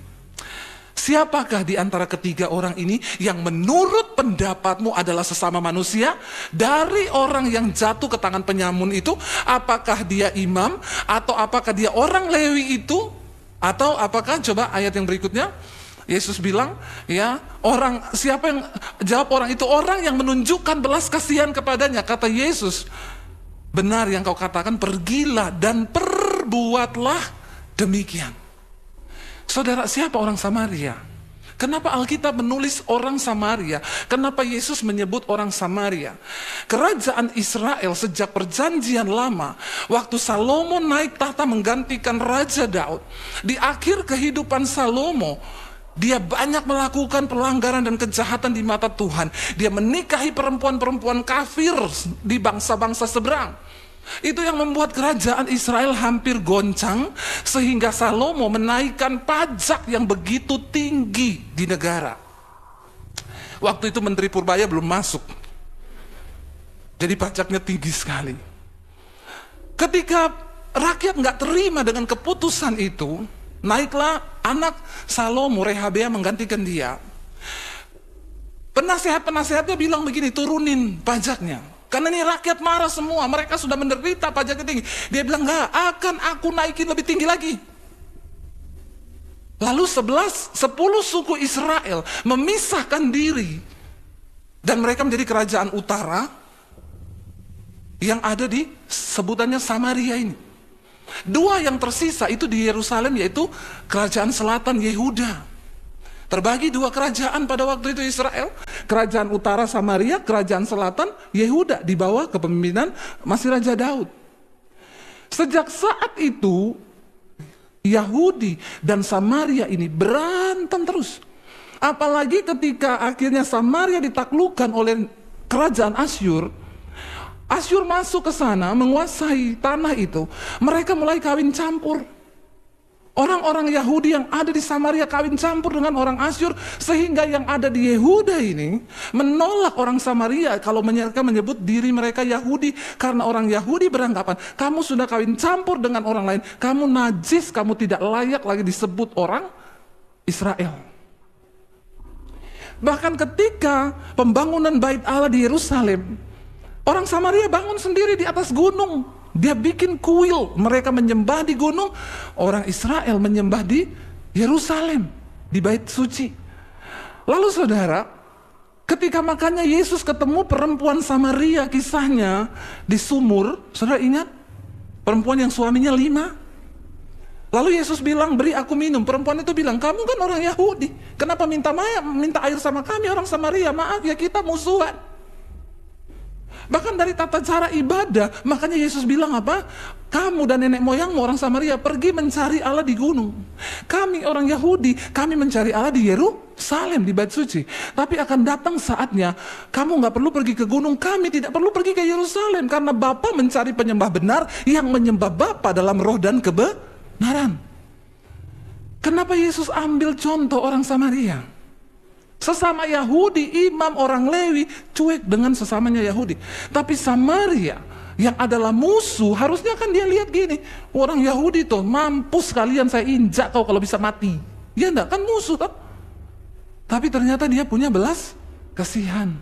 siapakah di antara ketiga orang ini yang menurut pendapatmu adalah sesama manusia? Dari orang yang jatuh ke tangan penyamun itu, apakah dia imam, atau apakah dia orang Lewi itu, atau apakah, coba ayat yang berikutnya, Yesus bilang, siapa yang jawab orang itu? Orang yang menunjukkan belas kasihan kepadanya. Kata Yesus, benar yang kau katakan, pergilah dan buatlah demikian. Saudara, siapa orang Samaria? Kenapa Alkitab menulis orang Samaria? Kenapa Yesus menyebut orang Samaria? Kerajaan Israel sejak perjanjian lama, waktu Salomo naik tahta menggantikan Raja Daud, di akhir kehidupan Salomo, dia banyak melakukan pelanggaran dan kejahatan di mata Tuhan. Dia menikahi perempuan-perempuan kafir di bangsa-bangsa seberang. Itu yang membuat kerajaan Israel hampir goncang, sehingga Salomo menaikkan pajak yang begitu tinggi di negara. Waktu itu Menteri Purbaya belum masuk, jadi pajaknya tinggi sekali. Ketika rakyat nggak terima dengan keputusan itu, naiklah anak Salomo, Rehabea, menggantikan dia. Penasehat-penasehatnya bilang begini, turunin pajaknya. Karena ini rakyat marah semua, mereka sudah menderita pajak tinggi. Dia bilang, enggak, akan aku naikin lebih tinggi lagi. Lalu 10 suku Israel memisahkan diri. Dan mereka menjadi kerajaan utara yang ada di sebutannya Samaria ini. 2 yang tersisa itu di Yerusalem, yaitu kerajaan selatan Yehuda. Terbagi 2 kerajaan pada waktu itu Israel. Kerajaan utara Samaria, kerajaan selatan Yehuda di bawah kepemimpinan masih Raja Daud. Sejak saat itu Yahudi dan Samaria ini berantem terus. Apalagi ketika akhirnya Samaria ditaklukkan oleh kerajaan Asyur. Asyur masuk ke sana, menguasai tanah itu. Mereka mulai kawin campur. Orang-orang Yahudi yang ada di Samaria kawin campur dengan orang Asyur, sehingga yang ada di Yehuda ini menolak orang Samaria kalau mereka menyebut diri mereka Yahudi, karena orang Yahudi beranggapan, kamu sudah kawin campur dengan orang lain, kamu najis, kamu tidak layak lagi disebut orang Israel. Bahkan ketika pembangunan Bait Allah di Yerusalem, orang Samaria bangun sendiri di atas gunung. Dia bikin kuil, mereka menyembah di gunung, orang Israel menyembah di Yerusalem, di Bait Suci. Lalu saudara, ketika makanya Yesus ketemu perempuan Samaria, kisahnya di sumur, saudara ingat? Perempuan yang suaminya 5. Lalu Yesus bilang, beri aku minum. Perempuan itu bilang, kamu kan orang Yahudi, kenapa minta air sama kami orang Samaria? Maaf ya, kita musuhan. Bahkan dari tata cara ibadah, makanya Yesus bilang apa? Kamu dan nenek moyangmu orang Samaria pergi mencari Allah di gunung. Kami orang Yahudi, kami mencari Allah di Yerusalem, di Bait Suci. Tapi akan datang saatnya, kamu nggak perlu pergi ke gunung, kami tidak perlu pergi ke Yerusalem. Karena Bapa mencari penyembah benar, yang menyembah Bapa dalam roh dan kebenaran. Kenapa Yesus ambil contoh orang Samaria? Sesama Yahudi, imam orang Lewi cuek dengan sesamanya Yahudi. Tapi Samaria yang adalah musuh, harusnya kan dia lihat gini, orang Yahudi tuh, mampus kalian, saya injak kau kalau bisa mati. Ya enggak, kan musuh toh. Tapi ternyata dia punya belas kasihan.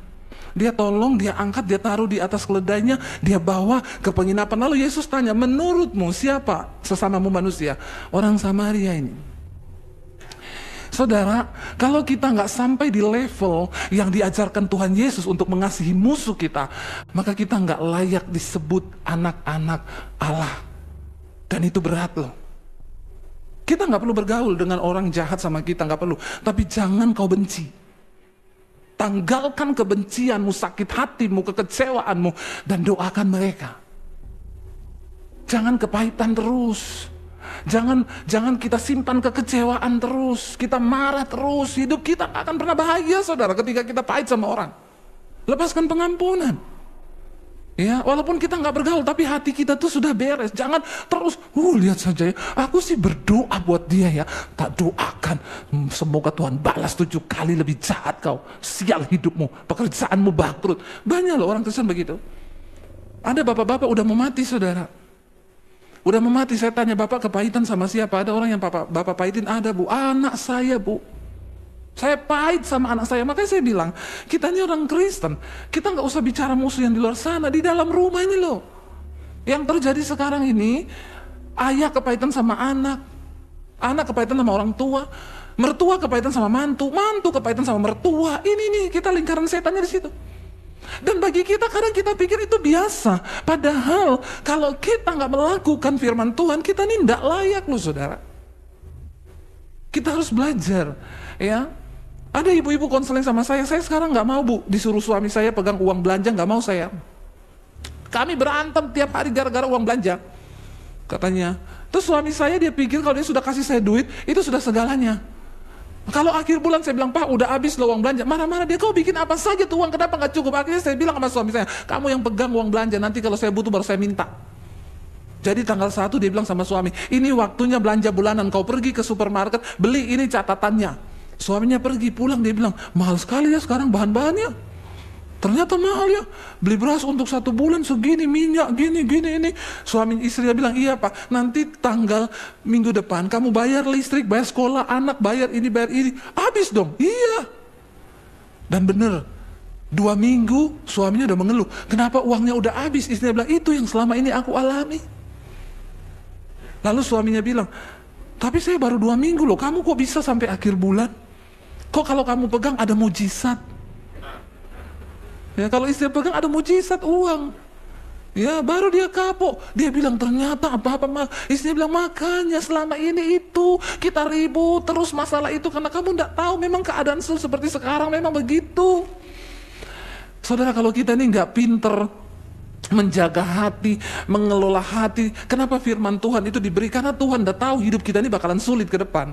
Dia tolong, dia angkat, dia taruh di atas keledainya, dia bawa ke penginapan. Lalu Yesus tanya, menurutmu siapa sesamamu manusia? Orang Samaria ini. Saudara, kalau kita nggak sampai di level yang diajarkan Tuhan Yesus untuk mengasihi musuh kita, maka kita nggak layak disebut anak-anak Allah. Dan itu berat loh. Kita nggak perlu bergaul dengan orang jahat sama kita, nggak perlu. Tapi jangan kau benci. Tanggalkan kebencianmu, sakit hatimu, kekecewaanmu, dan doakan mereka. Jangan kepahitan terus. Jangan kita simpan kekecewaan terus, kita marah terus, hidup kita gak akan pernah bahagia saudara ketika kita pahit sama orang. Lepaskan pengampunan. Ya, walaupun kita nggak bergaul, tapi hati kita tuh sudah beres. Jangan terus, lihat saja ya, aku sih berdoa buat dia ya, tak doakan, semoga Tuhan balas 7 kali lebih jahat kau, sial hidupmu, pekerjaanmu bangkrut. Banyak loh orang Kristen begitu. Ada bapak-bapak udah mau mati saudara. Udah mau mati, saya tanya, bapak kepahitan sama siapa? Ada orang yang bapak pahitin, ada bu, anak saya bu. Saya pahit sama anak saya, makanya saya bilang, kita ini orang Kristen, kita nggak usah bicara musuh yang di luar sana, di dalam rumah ini loh. Yang terjadi sekarang ini, ayah kepahitan sama anak kepahitan sama orang tua, mertua kepahitan sama mantu kepahitan sama mertua. Ini nih, kita lingkaran setannya di situ. Dan bagi kita kadang kita pikir itu biasa. Padahal kalau kita nggak melakukan firman Tuhan, kita ini nggak layak loh saudara. Kita harus belajar ya. Ada ibu-ibu konseling sama saya sekarang nggak mau bu, disuruh suami saya pegang uang belanja, nggak mau saya. Kami berantem tiap hari gara-gara uang belanja. Katanya, terus suami saya dia pikir kalau dia sudah kasih saya duit, itu sudah segalanya. Kalau akhir bulan saya bilang, Pak udah habis loh uang belanja. Marah-marah dia, kau bikin apa saja tuh uang, kenapa gak cukup? Akhirnya saya bilang sama suami saya, kamu yang pegang uang belanja, nanti kalau saya butuh baru saya minta. Jadi tanggal 1 dia bilang sama suami, ini waktunya belanja bulanan, kau pergi ke supermarket, beli ini catatannya. Suaminya pergi, pulang dia bilang, mahal sekali ya sekarang bahan-bahannya. Ternyata mahal ya, beli beras untuk 1 bulan segini, minyak gini ini. Suami istrinya bilang, iya pak, nanti tanggal minggu depan kamu bayar listrik, bayar sekolah anak, bayar ini, habis dong. Iya. Dan bener, 2 minggu suaminya udah mengeluh, kenapa uangnya udah habis? Istrinya bilang, itu yang selama ini aku alami. Lalu suaminya bilang, tapi saya baru 2 minggu loh, kamu kok bisa sampai akhir bulan? Kok kalau kamu pegang ada mujizat? Ya, kalau istri pegang ada mujizat uang. Ya, baru dia kapok. Dia bilang, ternyata apa-apa mal. Istrinya bilang, makanya selama ini itu kita ribut terus masalah itu karena kamu tidak tahu memang keadaan seperti sekarang memang begitu. Saudara, kalau kita ini nggak pinter menjaga hati, mengelola hati, kenapa firman Tuhan itu diberi? Karena Tuhan udah tahu hidup kita ini bakalan sulit ke depan.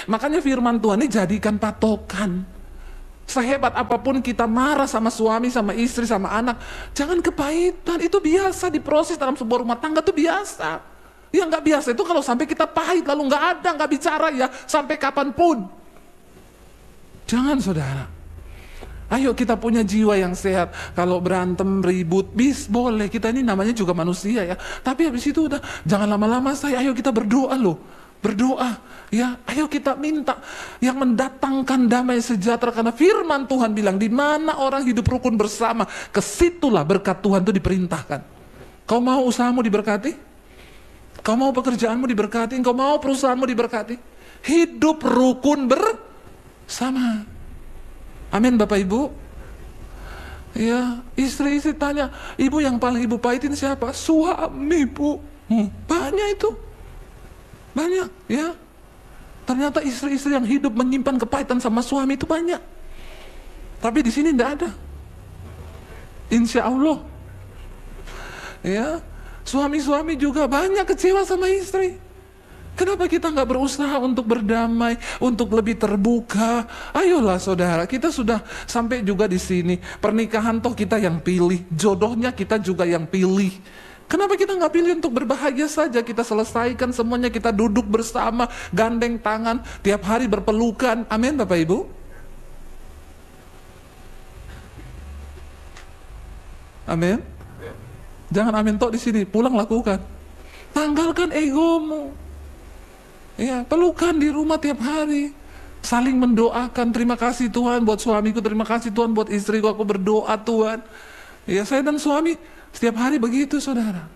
Makanya firman Tuhan ini jadikan patokan. Sehebat apapun kita marah sama suami, sama istri, sama anak, jangan kepahitan. Itu biasa diproses dalam sebuah rumah tangga, itu biasa. Yang nggak biasa itu kalau sampai kita pahit lalu nggak bicara ya sampai kapanpun. Jangan, saudara. Ayo kita punya jiwa yang sehat. Kalau berantem, ribut, boleh. Kita ini namanya juga manusia ya. Tapi habis itu udah, jangan lama-lama ayo kita berdoa loh. Berdoa ya, ayo kita minta yang mendatangkan damai sejahtera. Karena firman Tuhan bilang, di mana orang hidup rukun bersama, kesitulah berkat Tuhan itu diperintahkan. Kau mau usahamu diberkati? Kau mau pekerjaanmu diberkati? Kau mau perusahaanmu diberkati? Hidup rukun bersama. Amin, Bapak Ibu. Ya, istri-istri tanya, ibu yang paling ibu pahitin siapa? Suami, Bu. Banyak itu. Banyak, ya. Ternyata istri-istri yang hidup menyimpan kepahitan sama suami itu banyak. Tapi di sini tidak ada. Insya Allah. Ya, suami-suami juga banyak kecewa sama istri. Kenapa kita nggak berusaha untuk berdamai, untuk lebih terbuka? Ayolah saudara, kita sudah sampai juga di sini. Pernikahan toh kita yang pilih, jodohnya kita juga yang pilih. Kenapa kita nggak pilih untuk berbahagia saja? Kita selesaikan semuanya, kita duduk bersama, gandeng tangan, tiap hari berpelukan. Amin, Bapak Ibu. Amin. Jangan amin toh di sini, pulang lakukan. Tanggalkan egomu. Ya, pelukan di rumah tiap hari. Saling mendoakan, terima kasih Tuhan buat suamiku, terima kasih Tuhan buat istriku, aku berdoa Tuhan. Ya, saya dan suami setiap hari begitu, saudara.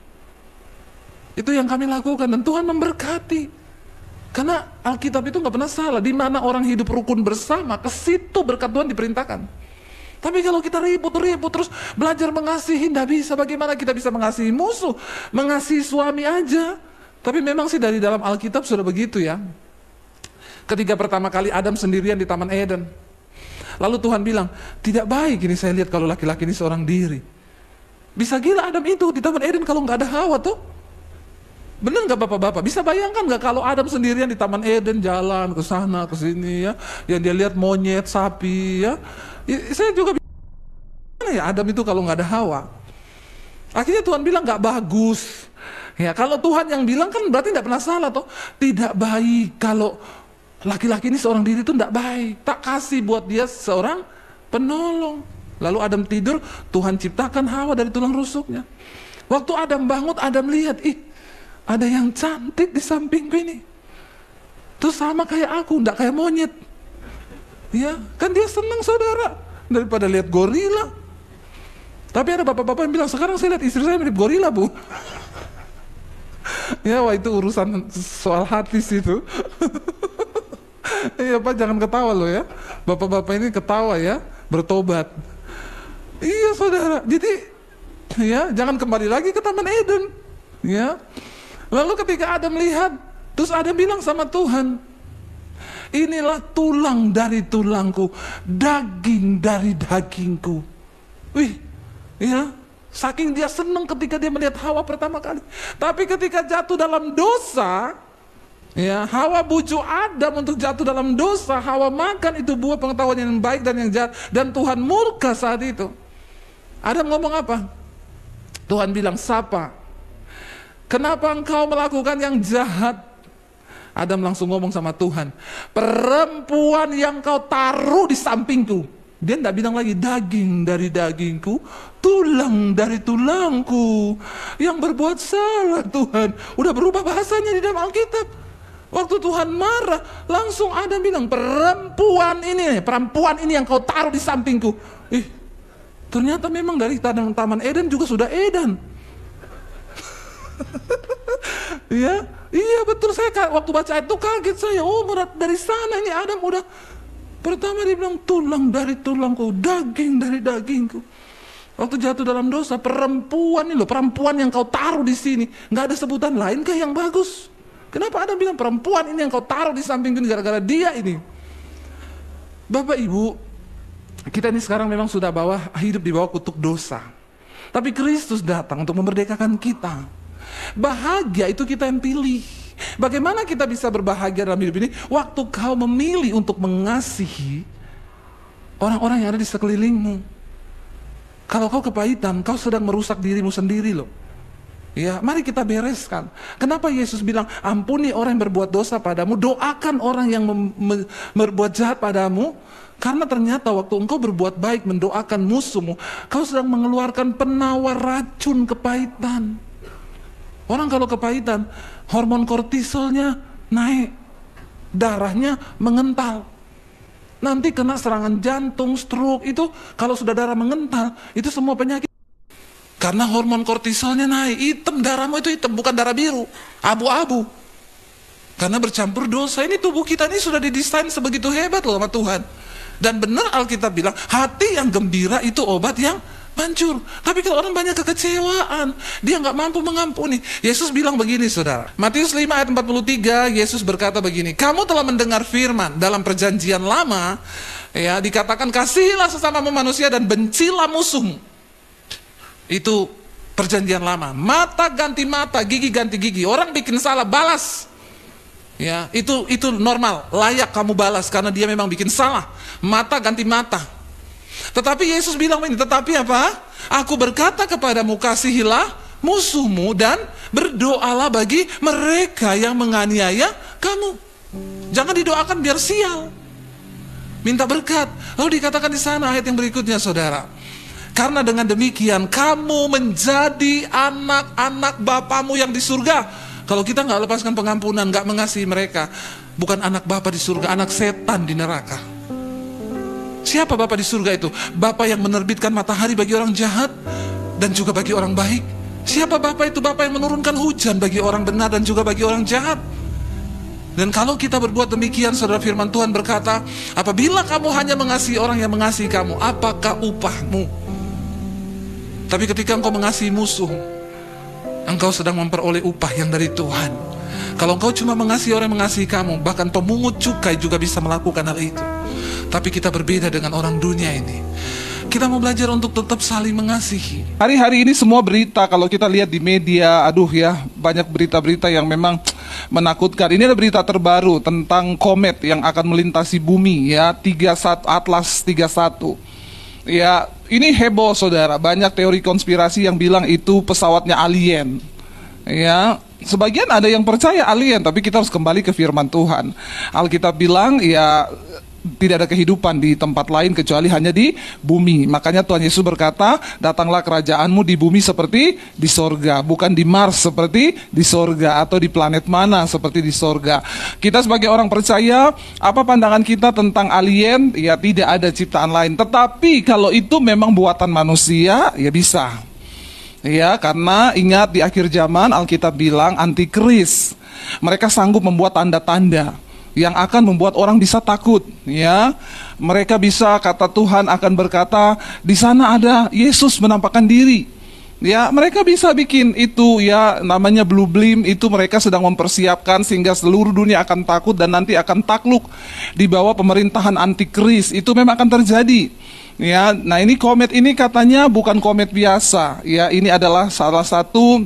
Itu yang kami lakukan dan Tuhan memberkati. Karena Alkitab itu nggak pernah salah. Di mana orang hidup rukun bersama, ke situ berkat Tuhan diperintahkan. Tapi kalau kita ribut terus belajar mengasihi, nggak bisa. Bagaimana kita bisa mengasihi musuh? Mengasihi suami aja. Tapi memang sih dari dalam Alkitab sudah begitu ya. Ketika pertama kali Adam sendirian di Taman Eden, lalu Tuhan bilang, tidak baik ini saya lihat kalau laki-laki ini seorang diri. Bisa gila Adam itu di Taman Eden kalau nggak ada Hawa tuh. Bener nggak bapak-bapak? Bisa bayangkan nggak kalau Adam sendirian di Taman Eden jalan ke sana ke sini ya, yang dia lihat monyet, sapi ya. Saya juga gimana ya Adam itu kalau nggak ada Hawa? Akhirnya Tuhan bilang nggak bagus. Ya, kalau Tuhan yang bilang kan berarti tidak pernah salah toh. Tidak baik kalau laki-laki ini seorang diri itu tidak baik. Tak kasih buat dia seorang penolong. Lalu Adam tidur, Tuhan ciptakan Hawa dari tulang rusuknya. Waktu Adam bangun, Adam lihat, ada yang cantik di sampingku ini. Terus sama kayak aku, tidak kayak monyet. Ya, kan dia senang saudara daripada lihat gorila. Tapi ada bapak-bapak yang bilang, sekarang saya lihat istri saya mirip gorila, Bu. Ya, wah itu urusan soal hati situ. Iya Pak, jangan ketawa loh ya. Bapak-bapak ini ketawa ya, bertobat. Iya saudara, jadi ya jangan kembali lagi ke Taman Eden. Ya. Lalu ketika Adam melihat, terus Adam bilang sama Tuhan, inilah tulang dari tulangku, daging dari dagingku. Wih, ya. Saking dia senang ketika dia melihat Hawa pertama kali. Tapi ketika jatuh dalam dosa, ya Hawa bujuk Adam untuk jatuh dalam dosa. Hawa makan itu buah pengetahuan yang baik dan yang jahat, dan Tuhan murka saat itu. Adam ngomong apa? Tuhan bilang, "Sapa? Kenapa engkau melakukan yang jahat?" Adam langsung ngomong sama Tuhan, "Perempuan yang kau taruh di sampingku." Dia tidak bilang lagi daging dari dagingku, tulang dari tulangku, yang berbuat salah Tuhan. Udah berubah bahasanya di dalam Alkitab. Waktu Tuhan marah, langsung Adam bilang, perempuan ini yang kau taruh di sampingku. Ternyata memang dari Taman Eden juga sudah Eden. Ya, iya betul, saya waktu baca itu kaget saya. Oh, dari sana ini Adam udah pertama dia bilang tulang dari tulangku, daging dari dagingku. Waktu jatuh dalam dosa, perempuan ini loh, perempuan yang kau taruh di sini, nggak ada sebutan lain kah yang bagus? Kenapa Adam bilang perempuan ini yang kau taruh di sampingku gara-gara dia ini? Bapak Ibu, kita ini sekarang memang sudah hidup di bawah kutuk dosa. Tapi Kristus datang untuk memerdekakan kita. Bahagia itu kita yang pilih. Bagaimana kita bisa berbahagia dalam hidup ini? Waktu kau memilih untuk mengasihi orang-orang yang ada di sekelilingmu. Kalau kau kepahitan, kau sedang merusak dirimu sendiri loh. Ya, mari kita bereskan. Kenapa Yesus bilang, ampuni orang yang berbuat dosa padamu, doakan orang yang berbuat jahat padamu? Karena ternyata waktu engkau berbuat baik mendoakan musuhmu, kau sedang mengeluarkan penawar racun kepahitan. Orang kalau kepahitan, hormon kortisolnya naik, darahnya mengental. Nanti kena serangan jantung, stroke, itu kalau sudah darah mengental, itu semua penyakit. Karena hormon kortisolnya naik, hitam, darahmu itu hitam, bukan darah biru, abu-abu. Karena bercampur dosa, ini tubuh kita ini sudah didesain sebegitu hebat loh sama Tuhan. Dan benar Alkitab bilang, hati yang gembira itu obat yang hancur. Tapi kalau orang banyak kekecewaan, dia nggak mampu mengampuni. Yesus bilang begini saudara, Matius 5 ayat 43, Yesus berkata begini, kamu telah mendengar firman dalam perjanjian lama, ya dikatakan kasihilah sesamamu manusia dan bencilah musuhmu. Itu perjanjian lama. Mata ganti mata, gigi ganti gigi. Orang bikin salah, balas. Ya, itu normal, layak kamu balas karena dia memang bikin salah. Mata ganti mata. Tetapi Yesus bilang ini, tetapi apa? Aku berkata kepadamu, kasihilah musuhmu dan berdoalah bagi mereka yang menganiaya kamu. Jangan didoakan biar sial. Minta berkat. Lalu dikatakan di sana ayat yang berikutnya saudara. Karena dengan demikian kamu menjadi anak-anak Bapamu yang di surga. Kalau kita nggak lepaskan pengampunan, nggak mengasihi mereka, bukan anak Bapa di surga, anak setan di neraka. Siapa Bapa di surga itu? Bapa yang menerbitkan matahari bagi orang jahat dan juga bagi orang baik. Siapa Bapa itu? Bapa yang menurunkan hujan bagi orang benar dan juga bagi orang jahat. Dan kalau kita berbuat demikian, saudara, firman Tuhan berkata, apabila kamu hanya mengasihi orang yang mengasihi kamu, apakah upahmu? Tapi ketika engkau mengasihi musuh, engkau sedang memperoleh upah yang dari Tuhan. Kalau engkau cuma mengasihi orang yang mengasihi kamu, bahkan pemungut cukai juga bisa melakukan hal itu. Tapi kita berbeda dengan orang dunia ini. Kita mau belajar untuk tetap saling mengasihi. Hari-hari ini semua berita, kalau kita lihat di media, banyak berita-berita yang memang menakutkan. Ini ada berita terbaru tentang komet yang akan melintasi bumi, ya, Atlas 31. Ya, ini heboh saudara, banyak teori konspirasi yang bilang itu pesawatnya alien. Ya, sebagian ada yang percaya alien, tapi kita harus kembali ke firman Tuhan. Alkitab bilang, ya, tidak ada kehidupan di tempat lain kecuali hanya di bumi. Makanya Tuhan Yesus berkata, datanglah kerajaanmu di bumi seperti di sorga, bukan di Mars seperti di sorga, atau di planet mana seperti di sorga. Kita sebagai orang percaya, apa pandangan kita tentang alien? Ya, tidak ada ciptaan lain. Tetapi kalau itu memang buatan manusia, ya bisa. Ya, karena ingat di akhir zaman Alkitab bilang antikris. Mereka sanggup membuat tanda-tanda yang akan membuat orang bisa takut, ya. Mereka bisa, kata Tuhan akan berkata, di sana ada Yesus menampakkan diri. Ya, mereka bisa bikin itu, ya, namanya blue beam, itu mereka sedang mempersiapkan sehingga seluruh dunia akan takut dan nanti akan takluk di bawah pemerintahan antikris. Itu memang akan terjadi. Ya, nah ini komet ini katanya bukan komet biasa. Ya, ini adalah salah satu,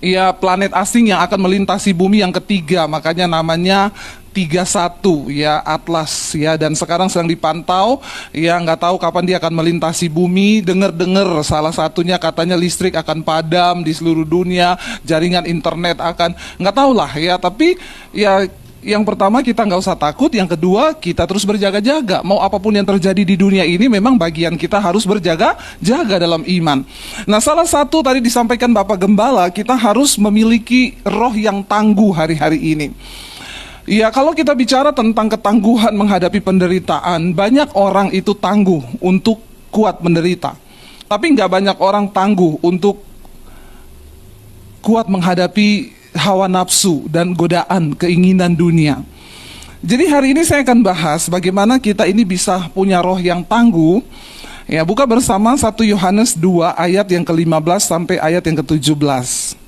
ya, planet asing yang akan melintasi bumi yang ketiga, makanya namanya 31, ya, Atlas, ya, dan sekarang sedang dipantau, ya, nggak tahu kapan dia akan melintasi bumi. Dengar-dengar salah satunya katanya listrik akan padam di seluruh dunia, jaringan internet akan, nggak tahu lah, ya, tapi ya, yang pertama kita nggak usah takut, yang kedua kita terus berjaga-jaga. Mau apapun yang terjadi di dunia ini, memang bagian kita harus berjaga-jaga dalam iman. Nah, salah satu tadi disampaikan Bapak Gembala, kita harus memiliki roh yang tangguh hari-hari ini. Ya, kalau kita bicara tentang ketangguhan menghadapi penderitaan, banyak orang itu tangguh untuk kuat menderita. Tapi nggak banyak orang tangguh untuk kuat menghadapi hawa nafsu dan godaan keinginan dunia. Jadi hari ini saya akan bahas bagaimana kita ini bisa punya roh yang tangguh. Ya, buka bersama 1 Yohanes 2 ayat yang ke-15 sampai ayat yang ke-17.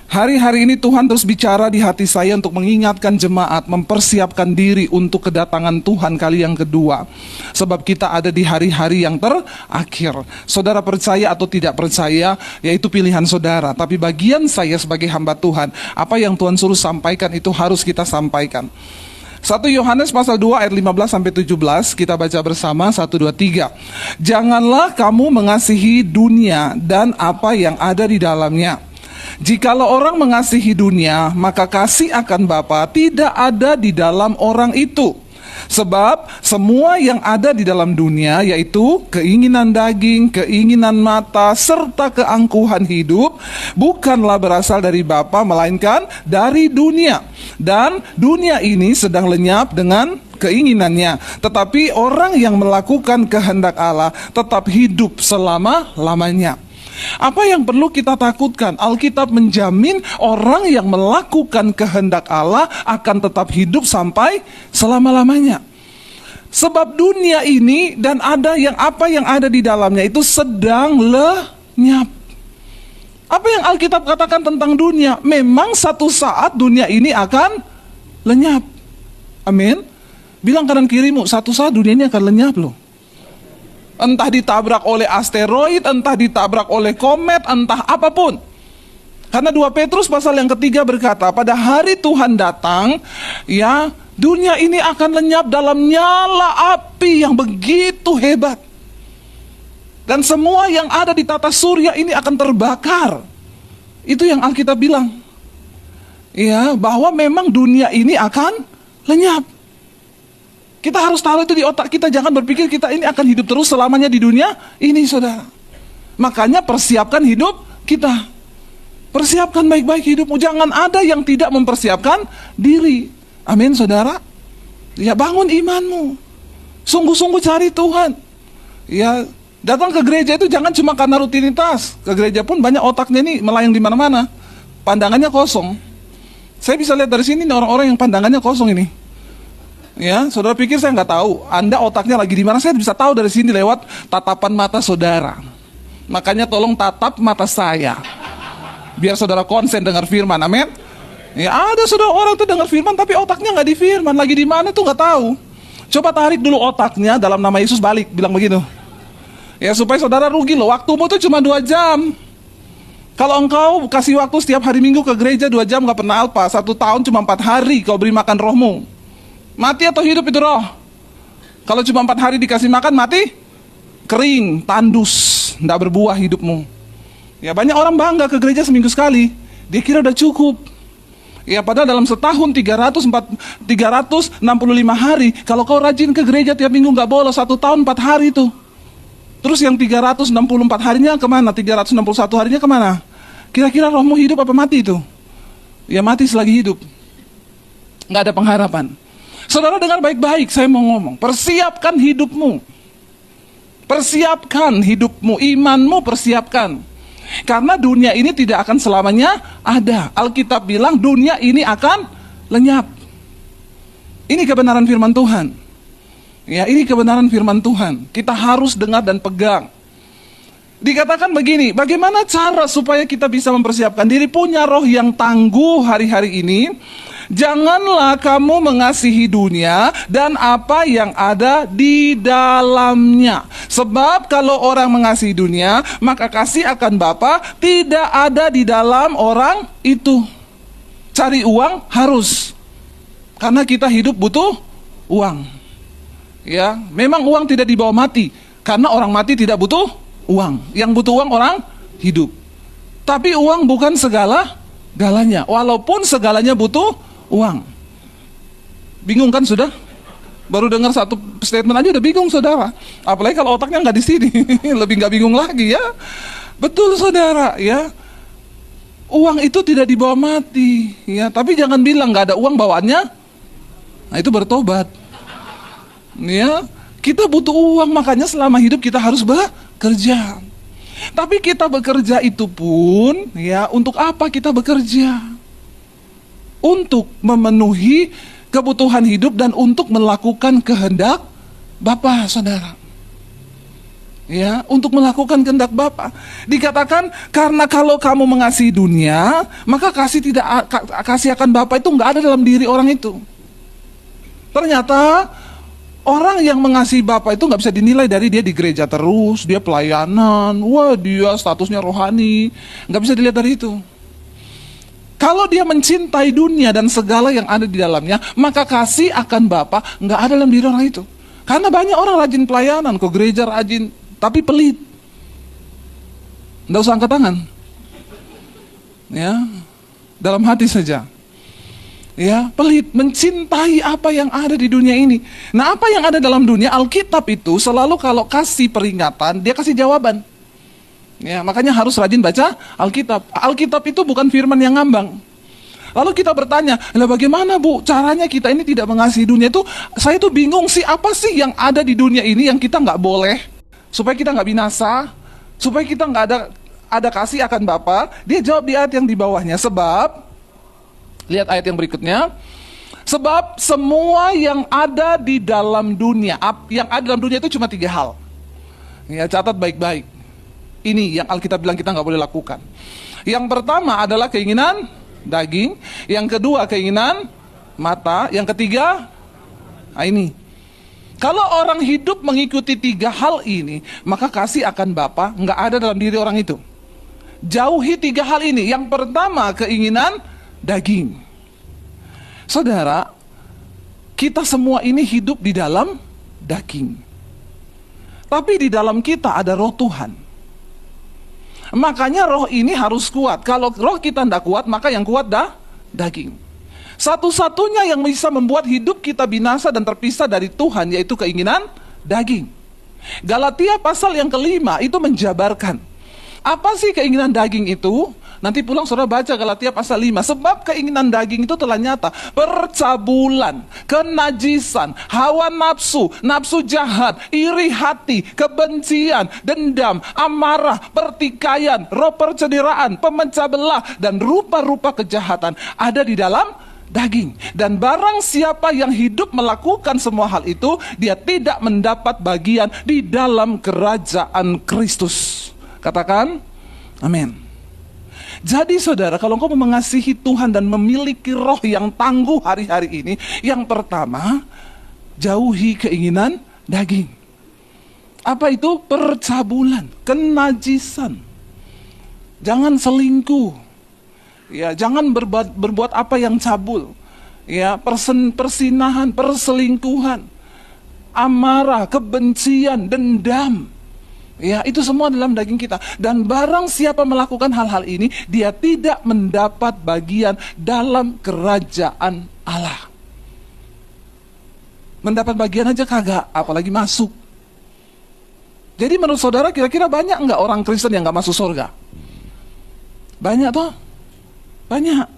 Hari-hari ini Tuhan terus bicara di hati saya untuk mengingatkan jemaat, mempersiapkan diri untuk kedatangan Tuhan kali yang kedua. Sebab kita ada di hari-hari yang terakhir. Saudara percaya atau tidak percaya, yaitu pilihan saudara. Tapi bagian saya sebagai hamba Tuhan, apa yang Tuhan suruh sampaikan itu harus kita sampaikan. 1 Yohanes pasal 2 ayat 15 sampai 17, kita baca bersama 1, 2, 3. Janganlah kamu mengasihi dunia dan apa yang ada di dalamnya. Jikalau orang mengasihi dunia, maka kasih akan Bapa tidak ada di dalam orang itu. Sebab semua yang ada di dalam dunia, yaitu keinginan daging, keinginan mata, serta keangkuhan hidup, bukanlah berasal dari Bapa, melainkan dari dunia. Dan dunia ini sedang lenyap dengan keinginannya. Tetapi orang yang melakukan kehendak Allah tetap hidup selama-lamanya. Apa yang perlu kita takutkan? Alkitab menjamin orang yang melakukan kehendak Allah akan tetap hidup sampai selama-lamanya. Sebab dunia ini dan apa yang ada di dalamnya itu sedang lenyap. Apa yang Alkitab katakan tentang dunia? Memang satu saat dunia ini akan lenyap. Amin. Bilang kanan kirimu, satu saat dunia ini akan lenyap loh. Entah ditabrak oleh asteroid, entah ditabrak oleh komet, entah apapun. Karena 2 Petrus pasal yang ketiga berkata, pada hari Tuhan datang, ya, dunia ini akan lenyap dalam nyala api yang begitu hebat. Dan semua yang ada di tata surya ini akan terbakar. Itu yang Alkitab bilang. Ya, bahwa memang dunia ini akan lenyap. Kita harus taruh itu di otak kita, jangan berpikir kita ini akan hidup terus selamanya di dunia ini, saudara. Makanya persiapkan hidup kita. Persiapkan baik-baik hidupmu, jangan ada yang tidak mempersiapkan diri. Amin, saudara. Ya, bangun imanmu. Sungguh-sungguh cari Tuhan. Ya, datang ke gereja itu jangan cuma karena rutinitas. Ke gereja pun banyak otaknya nih melayang di mana-mana. Pandangannya kosong. Saya bisa lihat dari sini orang-orang yang pandangannya kosong ini. Ya, saudara pikir saya nggak tahu Anda otaknya lagi di mana? Saya bisa tahu dari sini lewat tatapan mata saudara. Makanya tolong tatap mata saya, biar saudara konsen dengar firman. Amin. Ya, ada saudara orang tuh dengar firman tapi otaknya nggak di firman, lagi di mana tuh nggak tahu. Coba tarik dulu otaknya dalam nama Yesus, balik, bilang begitu. Ya, supaya saudara rugi loh. Waktumu tuh cuma 2 jam. Kalau engkau kasih waktu setiap hari Minggu ke gereja 2 jam nggak pernah apa. 1 tahun cuma 4 hari kau beri makan rohmu. Mati atau hidup itu roh? Kalau cuma 4 hari dikasih makan, mati? Kering, tandus, tidak berbuah hidupmu. Ya, banyak orang bangga ke gereja seminggu sekali. Dia kira udah cukup. Ya, padahal dalam setahun 365 hari. Kalau kau rajin ke gereja tiap minggu nggak bolos, 1 tahun 4 hari itu. Terus yang 364 harinya kemana? 361 harinya kemana? Kira-kira rohmu hidup apa mati itu? Ya, mati selagi hidup. Nggak ada pengharapan. Saudara dengar baik-baik, saya mau ngomong. Persiapkan hidupmu. Persiapkan hidupmu, imanmu persiapkan. Karena dunia ini tidak akan selamanya ada. Alkitab bilang dunia ini akan lenyap. Ini kebenaran firman Tuhan. Ya, ini kebenaran firman Tuhan. Kita harus dengar dan pegang. Dikatakan begini, bagaimana cara supaya kita bisa mempersiapkan diri punya roh yang tangguh hari-hari ini? Janganlah kamu mengasihi dunia dan apa yang ada di dalamnya. Sebab kalau orang mengasihi dunia, maka kasih akan Bapa tidak ada di dalam orang itu. Cari uang harus. Karena kita hidup butuh uang. Ya, memang uang tidak dibawa mati. Karena orang mati tidak butuh uang. Yang butuh uang orang hidup. Tapi uang bukan segala-galanya. Walaupun segalanya butuh uang. Bingung kan sudah? Baru dengar satu statement aja udah bingung saudara. Apalagi kalau otaknya nggak di sini, lebih nggak bingung lagi ya. Betul saudara ya. Uang itu tidak dibawa mati ya. Tapi jangan bilang nggak ada uang bawaannya. Nah itu bertobat. Ya, Kita butuh uang, makanya selama hidup kita harus bekerja. Tapi kita bekerja itu pun, ya, untuk apa kita bekerja? Untuk memenuhi kebutuhan hidup dan untuk melakukan kehendak Bapa, saudara. Ya, untuk melakukan kehendak Bapa. Dikatakan karena kalau kamu mengasihi dunia, maka kasih akan Bapa itu nggak ada dalam diri orang itu. Ternyata orang yang mengasihi Bapa itu nggak bisa dinilai dari dia di gereja terus, dia pelayanan, wah dia statusnya rohani, nggak bisa dilihat dari itu. Kalau dia mencintai dunia dan segala yang ada di dalamnya, maka kasih akan Bapa nggak ada dalam diri orang itu. Karena banyak orang rajin pelayanan, ke gereja rajin, tapi pelit. Nggak usah angkat tangan. Ya, dalam hati saja. Ya, pelit, mencintai apa yang ada di dunia ini. Nah, apa yang ada dalam dunia, Alkitab itu selalu kalau kasih peringatan, dia kasih jawaban. Ya, makanya harus rajin baca Alkitab. Alkitab itu bukan firman yang ngambang. Lalu kita bertanya, lah bagaimana Bu caranya kita ini tidak mengasihi dunia itu? Saya tuh bingung sih, apa sih yang ada di dunia ini yang kita nggak boleh, supaya kita nggak binasa, supaya kita nggak ada kasih akan Bapa. Dia jawab di ayat yang di bawahnya, sebab, lihat ayat yang berikutnya, sebab semua yang ada di dalam dunia, yang ada dalam dunia itu cuma 3 hal. Ya, catat baik-baik. Ini yang Alkitab bilang kita nggak boleh lakukan. Yang pertama adalah keinginan daging, yang kedua keinginan mata, yang ketiga, nah ini. Kalau orang hidup mengikuti 3 hal ini, maka kasih akan Bapa nggak ada dalam diri orang itu. Jauhi 3 hal ini. Yang pertama keinginan daging. Saudara, kita semua ini hidup di dalam daging. Tapi di dalam kita ada roh Tuhan. Makanya roh ini harus kuat. Kalau roh kita tidak kuat, maka yang kuat daging. Satu-satunya yang bisa membuat hidup kita binasa dan terpisah dari Tuhan, yaitu keinginan daging. Galatia pasal yang kelima itu menjabarkan apa sih keinginan daging itu. Nanti pulang saudara baca Galatia pasal 5. Sebab keinginan daging itu telah nyata: percabulan, kenajisan, hawa nafsu, nafsu jahat, iri hati, kebencian, dendam, amarah, pertikaian, roh percederaan, pemecah belah, dan rupa-rupa kejahatan ada di dalam daging. Dan barang siapa yang hidup melakukan semua hal itu, dia tidak mendapat bagian di dalam kerajaan Kristus. Katakan amin. Jadi saudara, kalau engkau mengasihi Tuhan dan memiliki roh yang tangguh hari-hari ini, yang pertama, jauhi keinginan daging. Apa itu? Percabulan, kenajisan. Jangan selingkuh. Ya, jangan berbuat apa yang cabul. Ya, persinahan, perselingkuhan, amarah, kebencian, dendam. Ya, itu semua dalam daging kita. Dan barang siapa melakukan hal-hal ini, dia tidak mendapat bagian dalam kerajaan Allah. Mendapat bagian aja kagak, apalagi masuk. Jadi menurut saudara, kira-kira banyak nggak orang Kristen yang nggak masuk surga? Banyak toh? Banyak.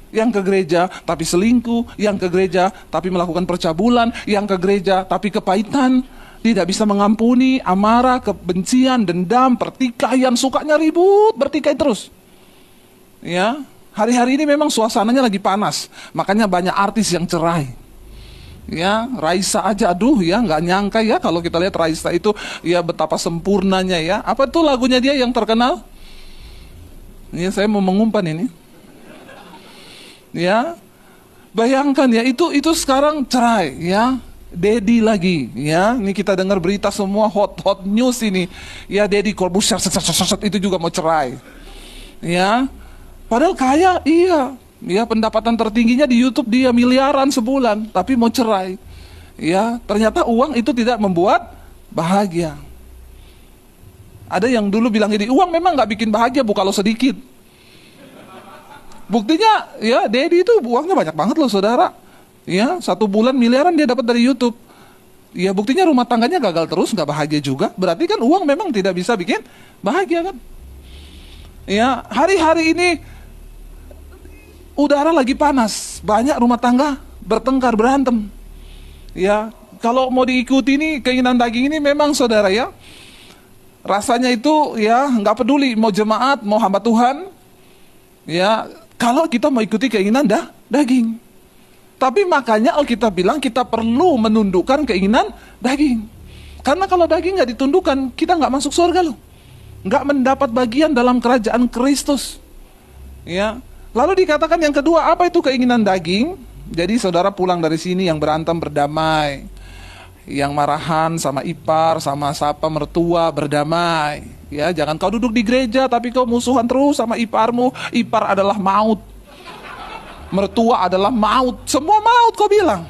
Yang ke gereja tapi selingkuh, yang ke gereja tapi melakukan percabulan, yang ke gereja tapi kepahitan, tidak bisa mengampuni, amarah, kebencian, dendam, pertikaian, sukanya ribut, bertikai terus. Ya, hari-hari ini memang suasananya lagi panas, makanya banyak artis yang cerai. Ya, Raisa aja, aduh ya, nggak nyangka ya kalau kita lihat Raisa itu ya betapa sempurnanya ya. Apa tuh lagunya dia yang terkenal? Ya, saya mau mengumpan ini. Ya, bayangkan ya, itu sekarang cerai ya. Dedi lagi, ya. Ini kita dengar berita semua hot news ini. Ya, Dedi Corbuzier itu juga mau cerai. Ya. Padahal kaya, iya. Ya, pendapatan tertingginya di YouTube dia miliaran sebulan, tapi mau cerai. Ya, ternyata uang itu tidak membuat bahagia. Ada yang dulu bilang gini, uang memang nggak bikin bahagia Bu kalau sedikit. Buktinya, ya, Dedi itu uangnya banyak banget loh, saudara. Ya, 1 bulan miliaran dia dapat dari YouTube. Ya, buktinya rumah tangganya gagal terus, nggak bahagia juga. Berarti kan uang memang tidak bisa bikin bahagia kan? Ya, hari-hari ini udara lagi panas, banyak rumah tangga bertengkar, berantem. Ya, kalau mau diikuti ini keinginan daging ini memang saudara ya, rasanya itu ya nggak peduli mau jemaat, mau hamba Tuhan, ya kalau kita mau ikuti keinginan daging. Tapi makanya Alkitab bilang kita perlu menundukkan keinginan daging. Karena kalau daging nggak ditundukkan, kita nggak masuk surga loh, nggak mendapat bagian dalam kerajaan Kristus. Ya, lalu dikatakan yang kedua, apa itu keinginan daging? Jadi saudara pulang dari sini yang berantem berdamai, yang marahan sama ipar, sama sapa mertua berdamai. Ya, jangan kau duduk di gereja tapi kau musuhan terus sama iparmu. Ipar adalah maut, mertua adalah maut, semua maut kau bilang.